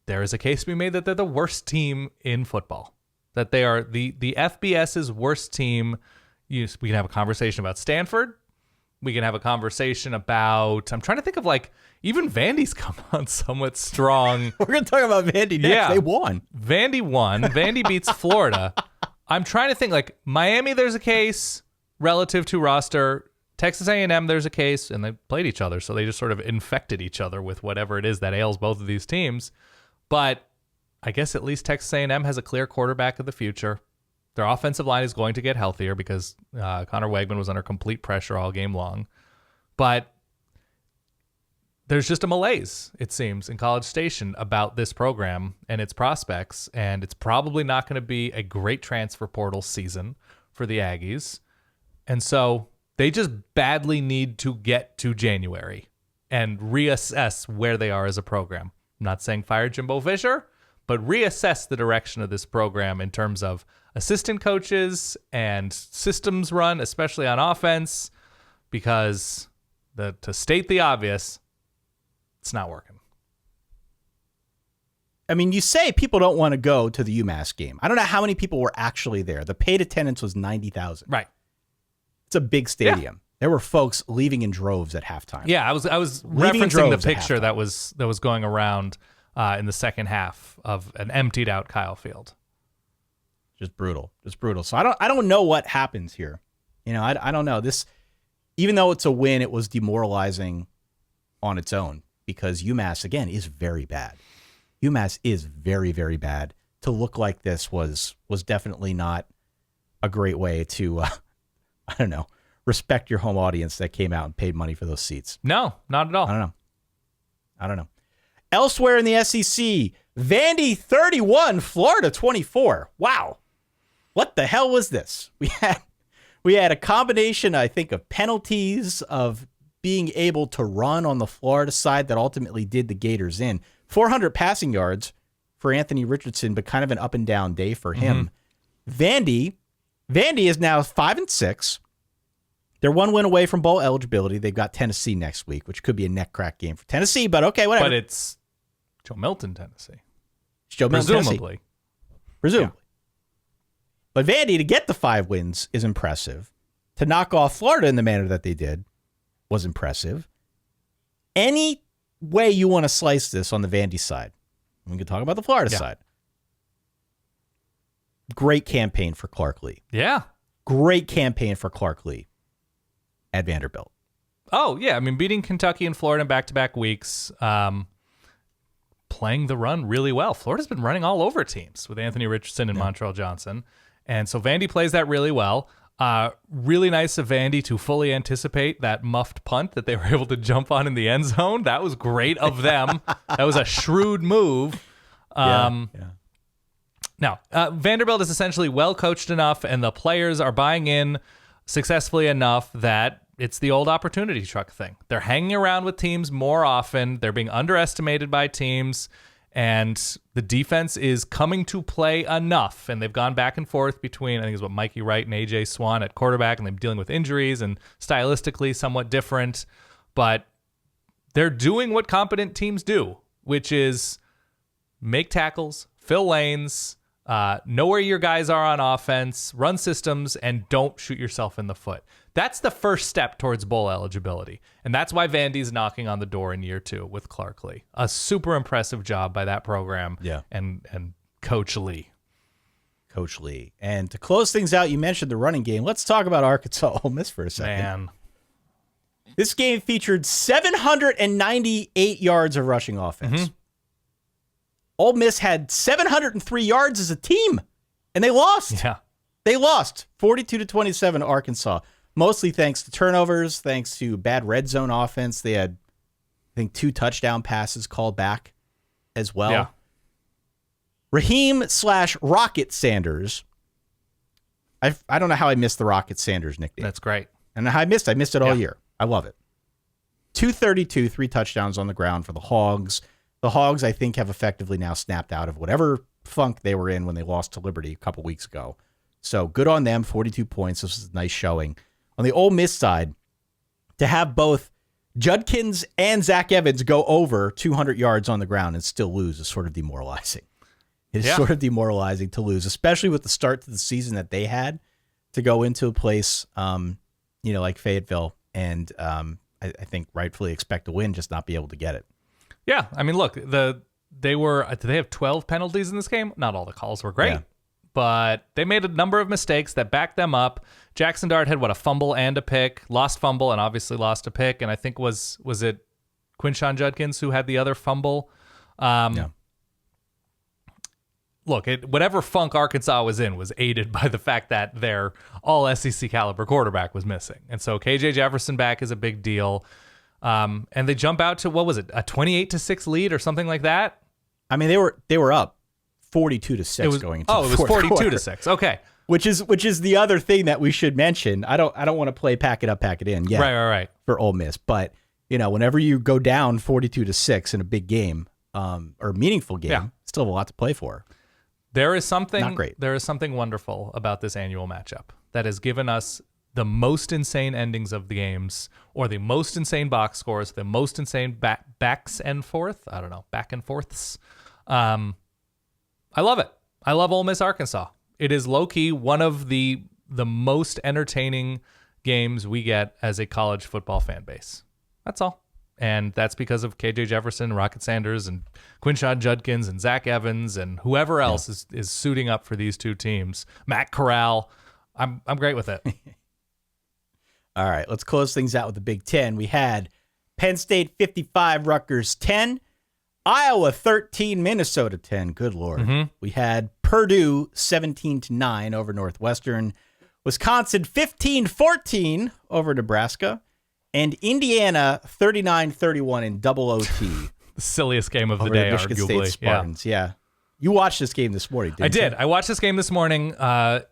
there is a case to be made that they're the worst team in football. That they are the FBS's worst team. We can have a conversation about Stanford. We can have a conversation about, I'm trying to think of even Vandy's come on somewhat strong. We're going to talk about Vandy next. Yeah. They won. Vandy won. Vandy beats Florida. I'm trying to think, Miami, there's a case relative to roster. Texas A&M, there's a case, and they played each other, so they just sort of infected each other with whatever it is that ails both of these teams. But I guess at least Texas A&M has a clear quarterback of the future. Their offensive line is going to get healthier because Connor Wegman was under complete pressure all game long. But there's just a malaise, it seems, in College Station about this program and its prospects, and it's probably not going to be a great transfer portal season for the Aggies. And so they just badly need to get to January and reassess where they are as a program. I'm not saying fire Jimbo Fisher, but reassess the direction of this program in terms of assistant coaches and systems run, especially on offense, because to state the obvious, it's not working. I mean, you say people don't want to go to the UMass game. I don't know how many people were actually there. The paid attendance was 90,000. Right. It's a big stadium. Yeah. There were folks leaving in droves at halftime. Yeah, I was referencing the picture that was going around in the second half of an emptied out Kyle Field. Just brutal. So I don't know what happens here. I don't know. This, even though it's a win, it was demoralizing on its own because UMass, again, is very bad. UMass is very, very bad. To look like this was definitely not a great way to, respect your home audience that came out and paid money for those seats. No, not at all. I don't know. Elsewhere in the SEC, Vandy 31, Florida 24. Wow. what the hell was this? We had a combination, I think, of penalties, of being able to run on the Florida side that ultimately did the Gators in. 400 passing yards for Anthony Richardson, but kind of an up and down day for him. Vandy is now 5-6. They're one win away from bowl eligibility. They've got Tennessee next week, which could be a neck crack game for Tennessee, but okay, whatever. But it's Joe Milton, Tennessee. It's Joe Milton, Presumably. Presumably. Yeah. But Vandy, to get the 5 wins is impressive. To knock off Florida in the manner that they did was impressive. Any way you want to slice this on the Vandy side, we can talk about the Florida side. Great campaign for Clark Lee. Yeah. Great campaign for Clark Lee at Vanderbilt. Oh, yeah. I mean, beating Kentucky and Florida in back-to-back weeks, playing the run really well. Florida's been running all over teams with Anthony Richardson and Montrell Johnson. And so Vandy plays that really well. Really nice of Vandy to fully anticipate that muffed punt that they were able to jump on in the end zone. That was great of them. That was a shrewd move. Now, Vanderbilt is essentially well coached enough, and the players are buying in successfully enough that it's the old opportunity truck thing. They're hanging around with teams more often. They're being underestimated by teams, and the defense is coming to play enough. And they've gone back and forth between, I think it's what, Mikey Wright and AJ Swan at quarterback, and they're dealing with injuries and stylistically somewhat different. But they're doing what competent teams do, which is make tackles, fill lanes, know where your guys are on offense, run systems, and don't shoot yourself in the foot. That's the first step towards bowl eligibility. And that's why Vandy's knocking on the door in year 2 with Clark Lee. A super impressive job by that program and Coach Lee. Coach Lee. And to close things out, you mentioned the running game. Let's talk about Arkansas Ole Miss for a second. Man. This game featured 798 yards of rushing offense. Ole Miss had 703 yards as a team, and they lost. Yeah. They lost 42-27 to Arkansas, mostly thanks to turnovers, thanks to bad red zone offense. They had, I think, 2 touchdown passes called back as well. Yeah. Raheem/Rocket Sanders. I don't know how I missed the Rocket Sanders nickname. That's great. And I missed it all year. I love it. 232, 3 touchdowns on the ground for the Hogs. The Hogs, I think, have effectively now snapped out of whatever funk they were in when they lost to Liberty a couple weeks ago. So good on them, 42 points. This is a nice showing. On the Ole Miss side, to have both Judkins and Zach Evans go over 200 yards on the ground and still lose is sort of demoralizing. It is sort of demoralizing to lose, especially with the start to the season that they had, to go into a place, like Fayetteville, and I think rightfully expect to win, just not be able to get it. Yeah, I mean, look, did they have 12 penalties in this game? Not all the calls were great, but they made a number of mistakes that backed them up. Jackson Dart had, a fumble and a pick, lost fumble and obviously lost a pick, and I think was it Quinshon Judkins who had the other fumble? Look, whatever funk Arkansas was in was aided by the fact that their all-SEC caliber quarterback was missing. And so KJ Jefferson back is a big deal. And they jump out to, a 28-6 lead or something like that? I mean, they were up 42-6 going into the fourth quarter. 42-6. Okay. Which is the other thing that we should mention. I don't want to play pack it up, pack it in yet. Right. For Ole Miss, but whenever you go down 42-6 in a big game, or meaningful game, still have a lot to play for. There is something Not great. There is something wonderful about this annual matchup that has given us the most insane endings of the games, or the most insane box scores, the most insane backs and forth. I don't know, back and forths. I love it. I love Ole Miss Arkansas. It is low key one of the most entertaining games we get as a college football fan base. That's all. And that's because of KJ Jefferson, Rocket Sanders, and Quinshon Judkins, and Zach Evans, and whoever else is suiting up for these two teams. Matt Corral. I'm great with it. All right, let's close things out with the Big Ten. We had Penn State 55, Rutgers 10, Iowa 13, Minnesota 10. Good Lord. Mm-hmm. We had Purdue 17-9 over Northwestern, Wisconsin 15-14 over Nebraska, and Indiana 39-31 in double OT. The silliest game of the over day, the Michigan arguably. State Spartans. Yeah. You watched this game this morning, didn't you? I did. I watched this game this morning.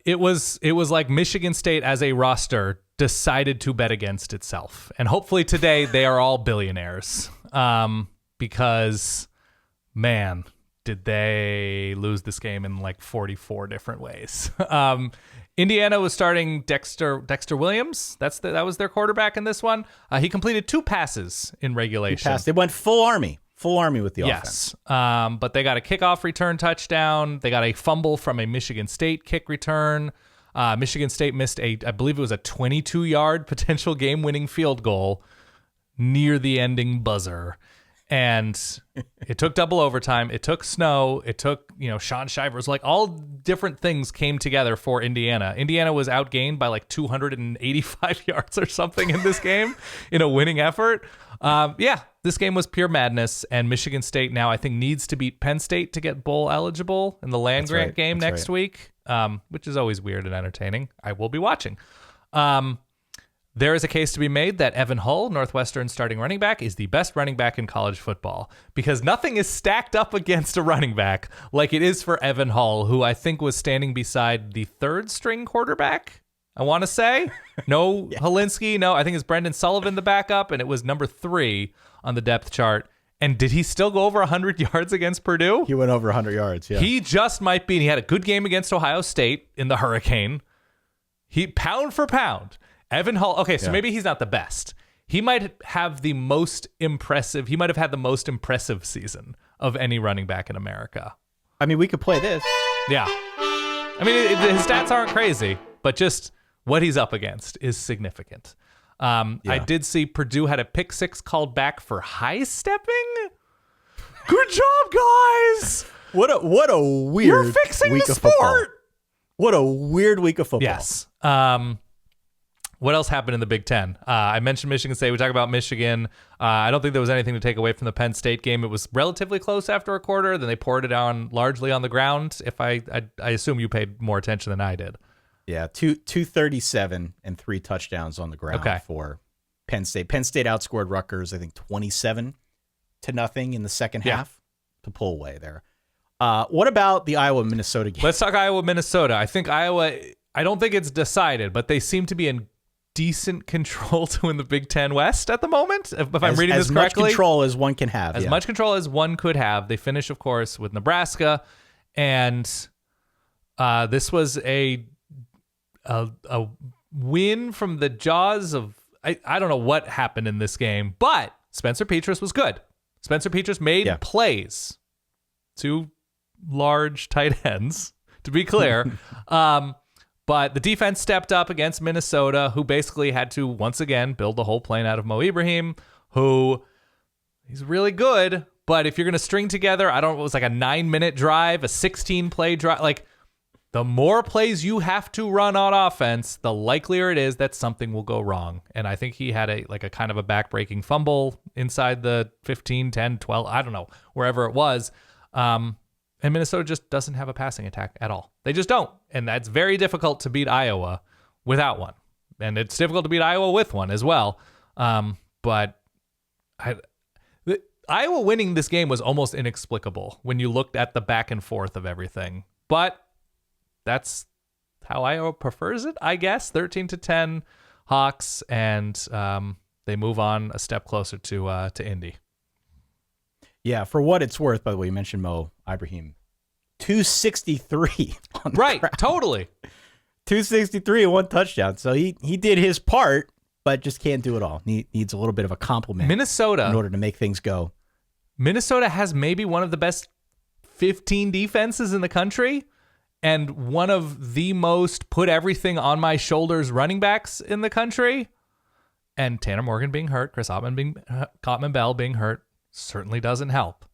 It was like Michigan State as a roster decided to bet against itself. And hopefully today they are all billionaires. Because, man, did they lose this game in like 44 different ways. Indiana was starting Dexter Williams. That was their quarterback in this one. He completed 2 passes in regulation. They went full army with the offense. Yes, but they got a kickoff return touchdown. They got a fumble from a Michigan State kick return. Michigan State missed I believe it was a 22-yard potential game-winning field goal near the ending buzzer. And it took double overtime. It took snow. It took, Sean Shivers. Like, all different things came together for Indiana. Indiana was outgained by like 285 yards or something in this game in a winning effort. This game was pure madness. And Michigan State now, I think, needs to beat Penn State to get bowl eligible in the land-grant game next week, which is always weird and entertaining. I will be watching. There is a case to be made that Evan Hull, Northwestern's starting running back, is the best running back in college football because nothing is stacked up against a running back like it is for Evan Hull, who I think was standing beside the 3rd-string quarterback, I want to say. No Helinski, no, I think it's Brendan Sullivan, the backup, and it was number 3 on the depth chart. And did he still go over 100 yards against Purdue? He went over 100 yards, yeah. He just might be, and he had a good game against Ohio State in the Hurricane. He, pound for pound, Evan Hull, okay, so maybe he's not the best. He might have the most impressive, he might have had the most impressive season of any running back in America. I mean, we could play this. Yeah. I mean, his stats aren't crazy, but just what he's up against is significant. I did see Purdue had a pick 6 called back for high stepping. Good job, guys. What a weird You're fixing week the of sport. Football. What a weird week of football. Yes. What else happened in the Big Ten? I mentioned Michigan State. We talked about Michigan. I don't think there was anything to take away from the Penn State game. It was relatively close after a quarter. Then they poured it on largely on the ground. If I assume you paid more attention than I did. Yeah, 237 and 3 touchdowns on the ground for Penn State. Penn State outscored Rutgers, I think, 27-0 in the second half to pull away there. What about the Iowa-Minnesota game? Let's talk Iowa-Minnesota. I think Iowa, I don't think it's decided, but they seem to be in decent control to win the Big Ten West at the moment, if I'm reading this correctly. As much control as one can have. As much control as one could have. They finish, of course, with Nebraska, and this was a win from the jaws of, I don't know what happened in this game, but Spencer Petras was good. Spencer Petras made plays. 2 large tight ends, to be clear. But the defense stepped up against Minnesota, who basically had to, once again, build the whole plane out of Mo Ibrahim, who he's really good. But if you're going to string together, it was like a 9-minute drive, a 16-play drive. Like, the more plays you have to run on offense, the likelier it is that something will go wrong. And I think he had a kind of a back-breaking fumble inside the 15, 10, 12, I don't know, wherever it was. And Minnesota just doesn't have a passing attack at all. They just don't. And that's very difficult to beat Iowa without one. And it's difficult to beat Iowa with one as well. But Iowa winning this game was almost inexplicable when you looked at the back and forth of everything. But that's how Iowa prefers it, I guess. 13-10 Hawks, and they move on a step closer to Indy. Yeah, for what it's worth, by the way, you mentioned Mo Ibrahim. 263 on the ground. Totally. 263 and 1 touchdown. So he did his part, but just can't do it all. Needs a little bit of a compliment. Minnesota, in order to make things go. Minnesota has maybe one of the best 15 defenses in the country and one of the most put everything on my shoulders running backs in the country. And Tanner Morgan being hurt, Chris Ottman Bell being hurt certainly doesn't help.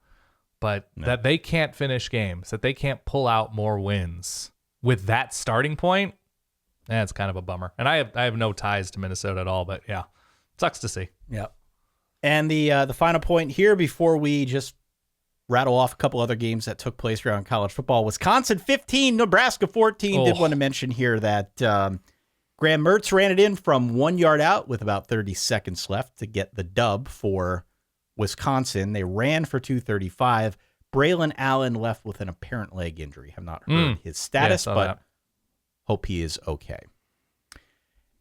But that they can't finish games, that they can't pull out more wins with that starting point, it's kind of a bummer. And I have no ties to Minnesota at all, but yeah, sucks to see. Yeah. And the final point here before we just rattle off a couple other games that took place around college football. Wisconsin 15, Nebraska 14. Did want to mention here that Graham Mertz ran it in from 1 yard out with about 30 seconds left to get the dub for Wisconsin. They ran for 235. Braylon Allen left with an apparent leg injury. Have not heard his status, but hope he is okay.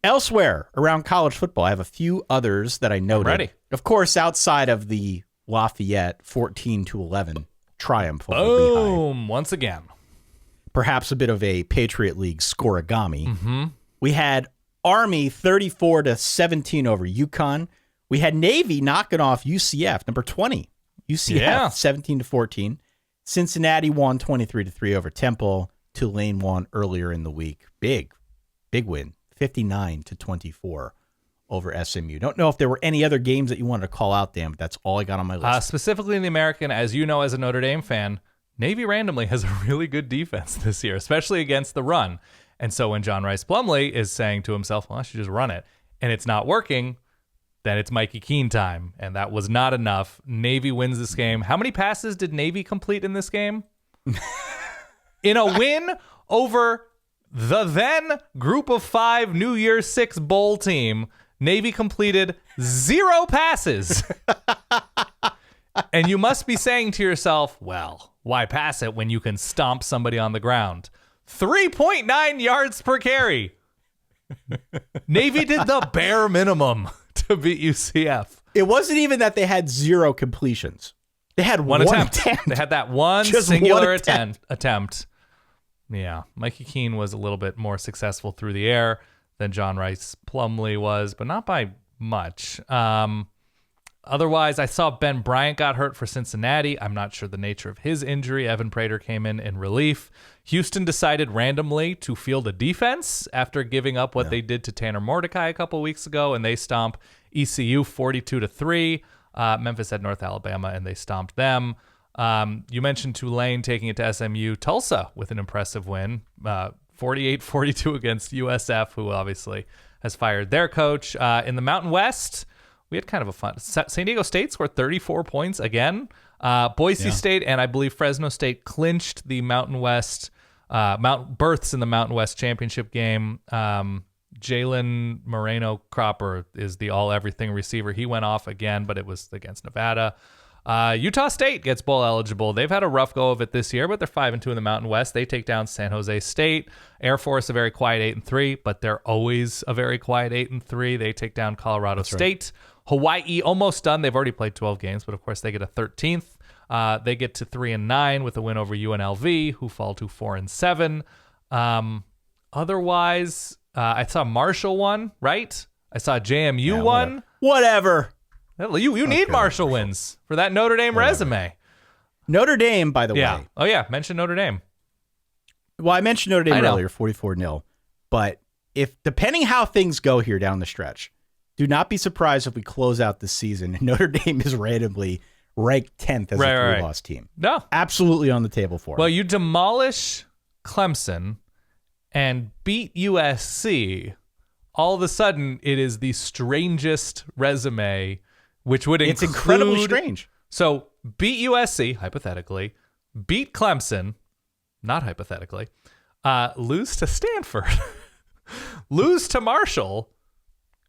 Elsewhere around college football, I have a few others that I noted. Ready. Of course, outside of the Lafayette 14-11 triumph over Lehigh. Boom! Once again. Perhaps a bit of a Patriot League scoregami. We had Army 34-17 over UConn. We had Navy knocking off UCF, number 20. UCF 17-14. Cincinnati won 23-3 over Temple. Tulane won earlier in the week. Big win, 59-24 over SMU. Don't know if there were any other games that you wanted to call out, Dan, but that's all I got on my list. Specifically in the American, as you know, as a Notre Dame fan, Navy randomly has a really good defense this year, especially against the run. And so when John Rice Plumlee is saying to himself, well, I should just run it, and it's not working, then it's Mikey Keene time. And that was not enough. Navy wins this game. How many passes did Navy complete in this game? In a win over the then Group of 5 New Year's 6 bowl team, Navy completed 0 passes. And you must be saying to yourself, well, why pass it when you can stomp somebody on the ground? 3.9 yards per carry. Navy did the bare minimum to beat UCF. It wasn't even that they had 0 completions. They had one attempt. They had that one Just singular one attempt. Yeah, Mikey Keene was a little bit more successful through the air than John Rice Plumlee was, but not by much. Otherwise, I saw Ben Bryant got hurt for Cincinnati. I'm not sure the nature of his injury. Evan Prater came in relief. Houston decided randomly to field a defense after giving up what they did to Tanner Mordecai a couple weeks ago, and they stomp ECU 42-3. Memphis had North Alabama, and they stomped them. You mentioned Tulane taking it to SMU. Tulsa with an impressive win, 48-42 against USF, who obviously has fired their coach. In the Mountain West, we had kind of a fun. San Diego State scored 34 points again. Boise State and I believe Fresno State clinched the Mountain West berths in the Mountain West championship game. Jalen Moreno Cropper is the all-everything receiver. He went off again, but it was against Nevada. Utah State gets bowl eligible. They've had a rough go of it this year, but they're 5-2 in the Mountain West. They take down San Jose State. Air Force a very quiet 8-3, but they're always a very quiet 8-3. They take down Colorado State. Right. Hawaii almost done. They've already played 12 games, but of course they get a 13th. They get to 3-9 with a win over UNLV, who fall to 4-7. Otherwise, I saw Marshall won, right? I saw JMU won. Whatever. You need Marshall wins for that Notre Dame resume. Notre Dame, by the way. Oh, yeah. Mention Notre Dame. Well, I mentioned Notre Dame earlier, 44-0. But depending how things go here down the stretch, do not be surprised if we close out this season and Notre Dame is randomly ranked 10th as a 3-loss team. No. Absolutely on the table for Well, it. you demolish Clemson and beat USC. All of a sudden, it is the strangest resume, which would include... It's incredibly strange. So, beat USC, hypothetically, beat Clemson, not hypothetically, lose to Stanford, lose to Marshall,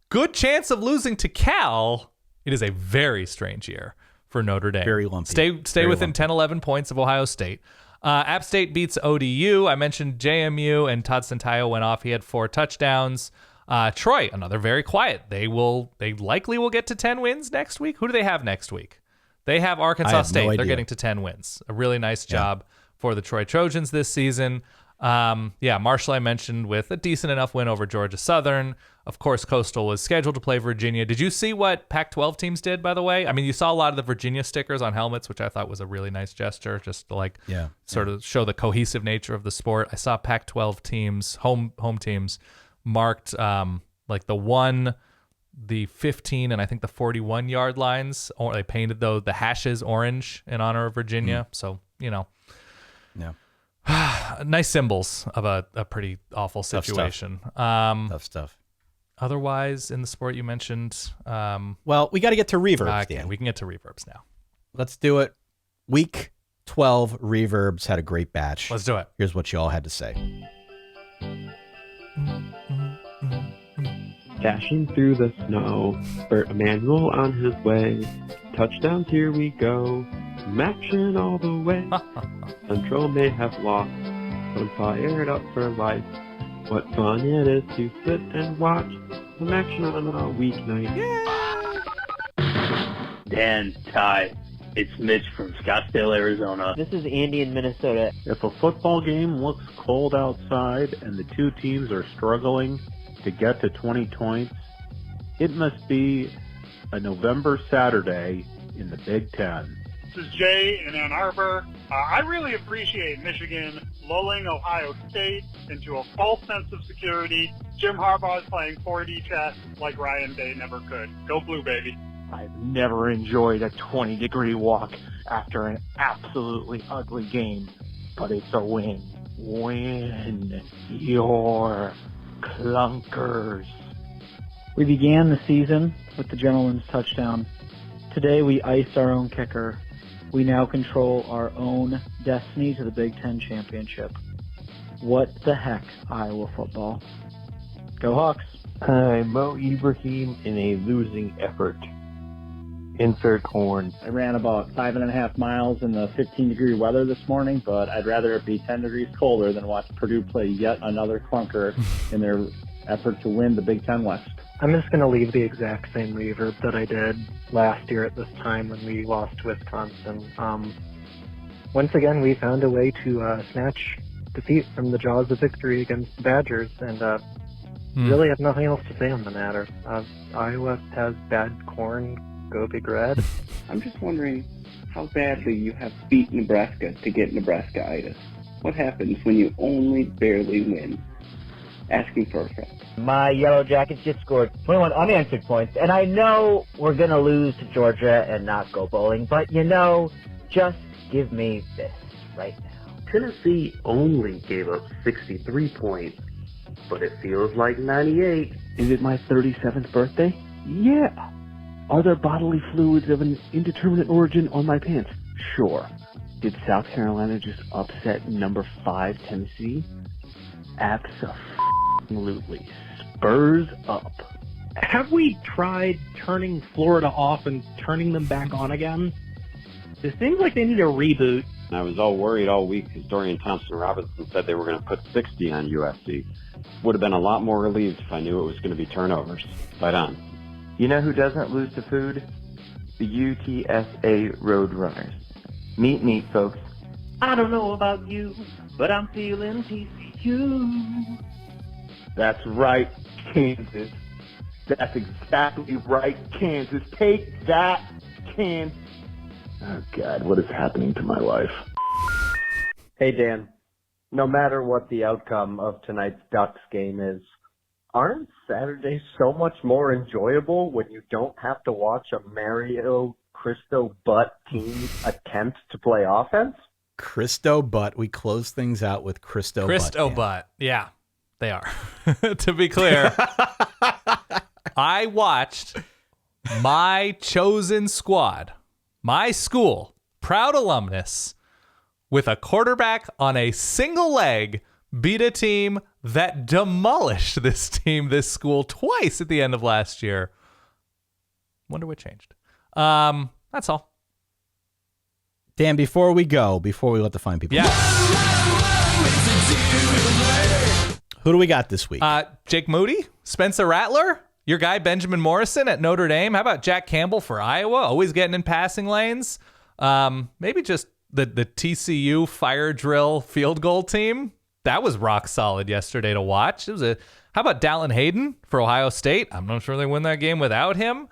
good chance of losing to Cal. It is a very strange year for Notre Dame. Very lumpy. Stay very within lumpy. 10, 11 points of Ohio State. App State beats ODU. I mentioned JMU, and Todd Centeio went off. He had 4 touchdowns. Troy, another very quiet. They likely will get to 10 wins next week. Who do they have next week? They have Arkansas State. They're getting to 10 wins. A really nice job for the Troy Trojans this season. Marshall I mentioned with a decent enough win over Georgia Southern. Of course, Coastal was scheduled to play Virginia. Did you see what Pac-12 teams did, by the way? I mean, you saw a lot of the Virginia stickers on helmets, which I thought was a really nice gesture, just to sort of show the cohesive nature of the sport. I saw Pac-12 teams, home teams, marked the 15 and I think the 41 yard lines, or they painted the hashes orange in honor of Virginia. So, nice symbols of a pretty awful situation. Tough stuff. Otherwise, in the sport you mentioned, well, we got to get to Reverbs. Dan. We can get to Reverbs now. Let's do it. Week 12 Reverbs had a great batch. Let's do it. Here's what you all had to say. Dashing through the snow, Bert Emanuel on his way. Touchdowns, here we go. Action all the way. Control may have lost, but fired up for life. What fun it is to sit and watch some action on a weeknight. Dan, Ty, it's Mitch from Scottsdale, Arizona. This is Andy in Minnesota. If a football game looks cold outside and the two teams are struggling to get to 20 points, it must be a November Saturday in the Big Ten. This is Jay in Ann Arbor. I really appreciate Michigan lulling Ohio State into a false sense of security. Jim Harbaugh is playing 4D chess like Ryan Day never could. Go Blue, baby. I've never enjoyed a 20-degree walk after an absolutely ugly game, but it's a win. Win your clunkers. We began the season with the gentleman's touchdown. Today we iced our own kicker. We now control our own destiny to the Big Ten championship. What the heck, Iowa football? Go Hawks. I'm Mo Ibrahim in a losing effort. Insert horn. I ran about 5.5 miles in the 15-degree weather this morning, but I'd rather it be 10 degrees colder than watch Purdue play yet another clunker in their effort to win the Big Ten West. I'm just going to leave the exact same reverb that I did last year at this time when we lost to Wisconsin. Once again, we found a way to snatch defeat from the jaws of victory against the Badgers, and really have nothing else to say on the matter. Iowa has bad corn. Go Big Red. I'm just wondering how badly you have to beat Nebraska to get Nebraska-itis. What happens when you only barely win? Asking for a friend. My Yellow Jackets just scored 21 unanswered points, and I know we're going to lose to Georgia and not go bowling, but just give me this right now. Tennessee only gave up 63 points, but it feels like 98. Is it my 37th birthday? Yeah. Are there bodily fluids of an indeterminate origin on my pants? Sure. Did South Carolina just upset number 5 Tennessee? Absolutely. Spurs up. Have we tried turning Florida off and turning them back on again? It seems like they need a reboot. I was all worried all week because Dorian Thompson-Robinson said they were going to put 60 on USC. Would have been a lot more relieved if I knew it was going to be turnovers. Right on. You know who doesn't lose to food? The UTSA Roadrunners. Meet, folks. I don't know about you, but I'm feeling TCU. That's right, Kansas. That's exactly right, Kansas. Take that, Kansas. Oh, God, what is happening to my life? Hey, Dan. No matter what the outcome of tonight's Ducks game is, aren't Saturdays so much more enjoyable when you don't have to watch a Mario Cristo Butt team attempt to play offense? Cristo Butt. We close things out with Cristo Butt. Yeah, they are. To be clear, I watched my chosen squad, my school, proud alumnus, with a quarterback on a single leg, beat a team that demolished this school twice at the end of last year. Wonder what changed. That's all. Dan, before we let the fine people go. Who do we got this week? Jake Moody, Spencer Rattler, your guy Benjamin Morrison at Notre Dame. How about Jack Campbell for Iowa? Always getting in passing lanes. Maybe just the TCU fire drill field goal team. That was rock solid yesterday to watch. How about Dallin Hayden for Ohio State? I'm not sure they win that game without him.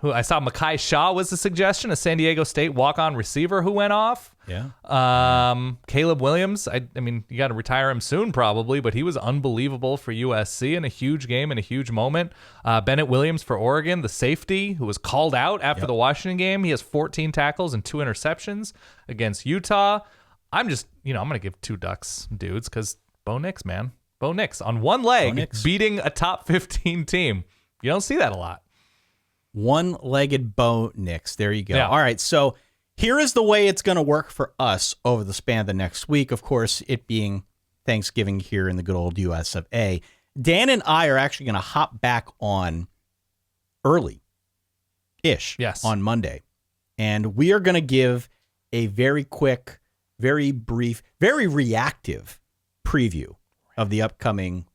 Who I saw Mekhi Shaw was a suggestion, a San Diego State walk-on receiver who went off. Yeah. Caleb Williams, I mean, you got to retire him soon probably, but he was unbelievable for USC in a huge game in a huge moment. Bennett Williams for Oregon, the safety who was called out after the Washington game. He has 14 tackles and 2 interceptions against Utah. I'm just, I'm going to give 2 Ducks dudes because Bo Nix, man. Bo Nix on one leg beating a top 15 team. You don't see that a lot. One-legged Bo Nix. There you go. Yeah. All right, so here is the way it's going to work for us over the span of the next week. Of course, it being Thanksgiving here in the good old US of A. Dan and I are actually going to hop back on early-ish yes. on Monday. And we are going to give a very quick, very brief, very reactive preview of the upcoming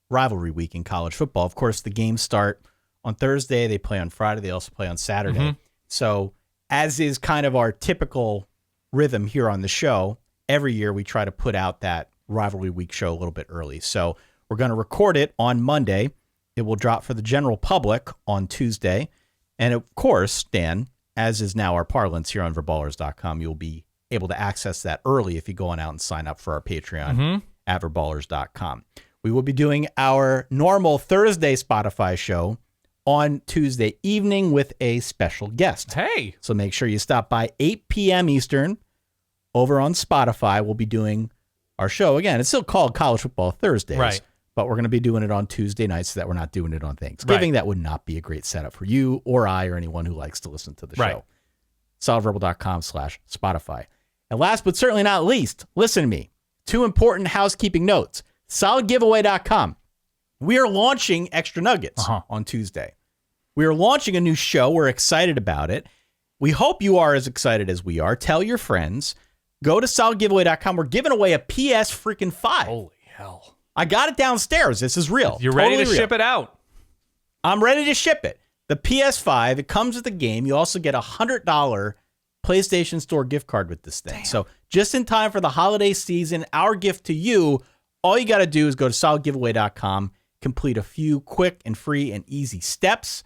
rivalry week in college football. Of course, the games start on Thursday. They play on Friday. They also play on Saturday. Mm-hmm. So as is kind of our typical rhythm here on the show, every year we try to put out that rivalry week show a little bit early. So we're going to record it on Monday. It will drop for the general public on Tuesday. And of course, Dan, as is now our parlance here on verballers.com, you'll be able to access that early if you go on out and sign up for our Patreon at verballers.com. We will be doing our normal Thursday Spotify show on Tuesday evening with a special guest. Hey! So make sure you stop by 8 p.m. Eastern over on Spotify. We'll be doing our show. Again, it's still called College Football Thursdays. Right. But we're going to be doing it on Tuesday nights so that we're not doing it on Thanksgiving. Right. That would not be a great setup for you or I or anyone who likes to listen to the Right. show. solidverbal.com/Spotify. And last but certainly not least, listen to me. 2 important housekeeping notes. Solidgiveaway.com. We are launching Extra Nuggets on Tuesday. We are launching a new show. We're excited about it. We hope you are as excited as we are. Tell your friends. Go to solidgiveaway.com. We're giving away a PS freaking 5. Holy hell. I got it downstairs. This is real. You're ready Totally to real. ship it out. I'm ready to ship it. The PS5, it comes with the game. You also get a $100 PlayStation Store gift card with this thing. Damn. So just in time for the holiday season, our gift to you, all you got to do is go to solidgiveaway.com, complete a few quick and free and easy steps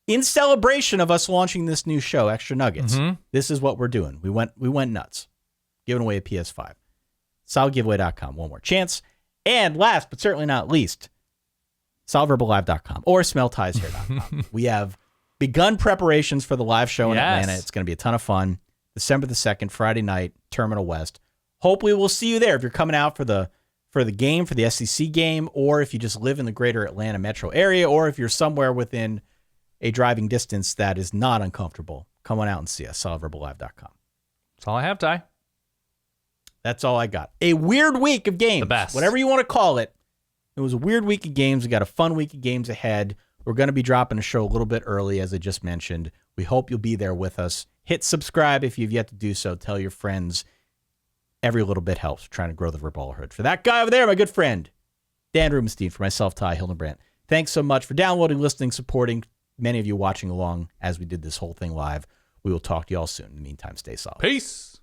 in celebration of us launching this new show, Extra Nuggets. This is what we're doing. We went nuts, giving away a PS5. Solidgiveaway.com. One more chance. And last but certainly not least, solidverballive.com or smelltieshair.com. We have begun preparations for the live show in Atlanta. It's going to be a ton of fun. December the 2nd, Friday night, Terminal West. Hopefully we'll see you there if you're coming out for the game, for the SEC game, or if you just live in the greater Atlanta metro area, or if you're somewhere within a driving distance that is not uncomfortable. Come on out and see us, solidverballive.com. That's all I have, Ty. That's all I got. A weird week of games. The best. Whatever you want to call it. It was a weird week of games. We got a fun week of games ahead. We're going to be dropping a show a little bit early, as I just mentioned. We hope you'll be there with us. Hit subscribe if you've yet to do so. Tell your friends. Every little bit helps. We're trying to grow the Verballerhood. For that guy over there, my good friend, Dan Rubenstein. For myself, Ty Hildenbrandt. Thanks so much for downloading, listening, supporting. Many of you watching along as we did this whole thing live. We will talk to you all soon. In the meantime, stay solid. Peace.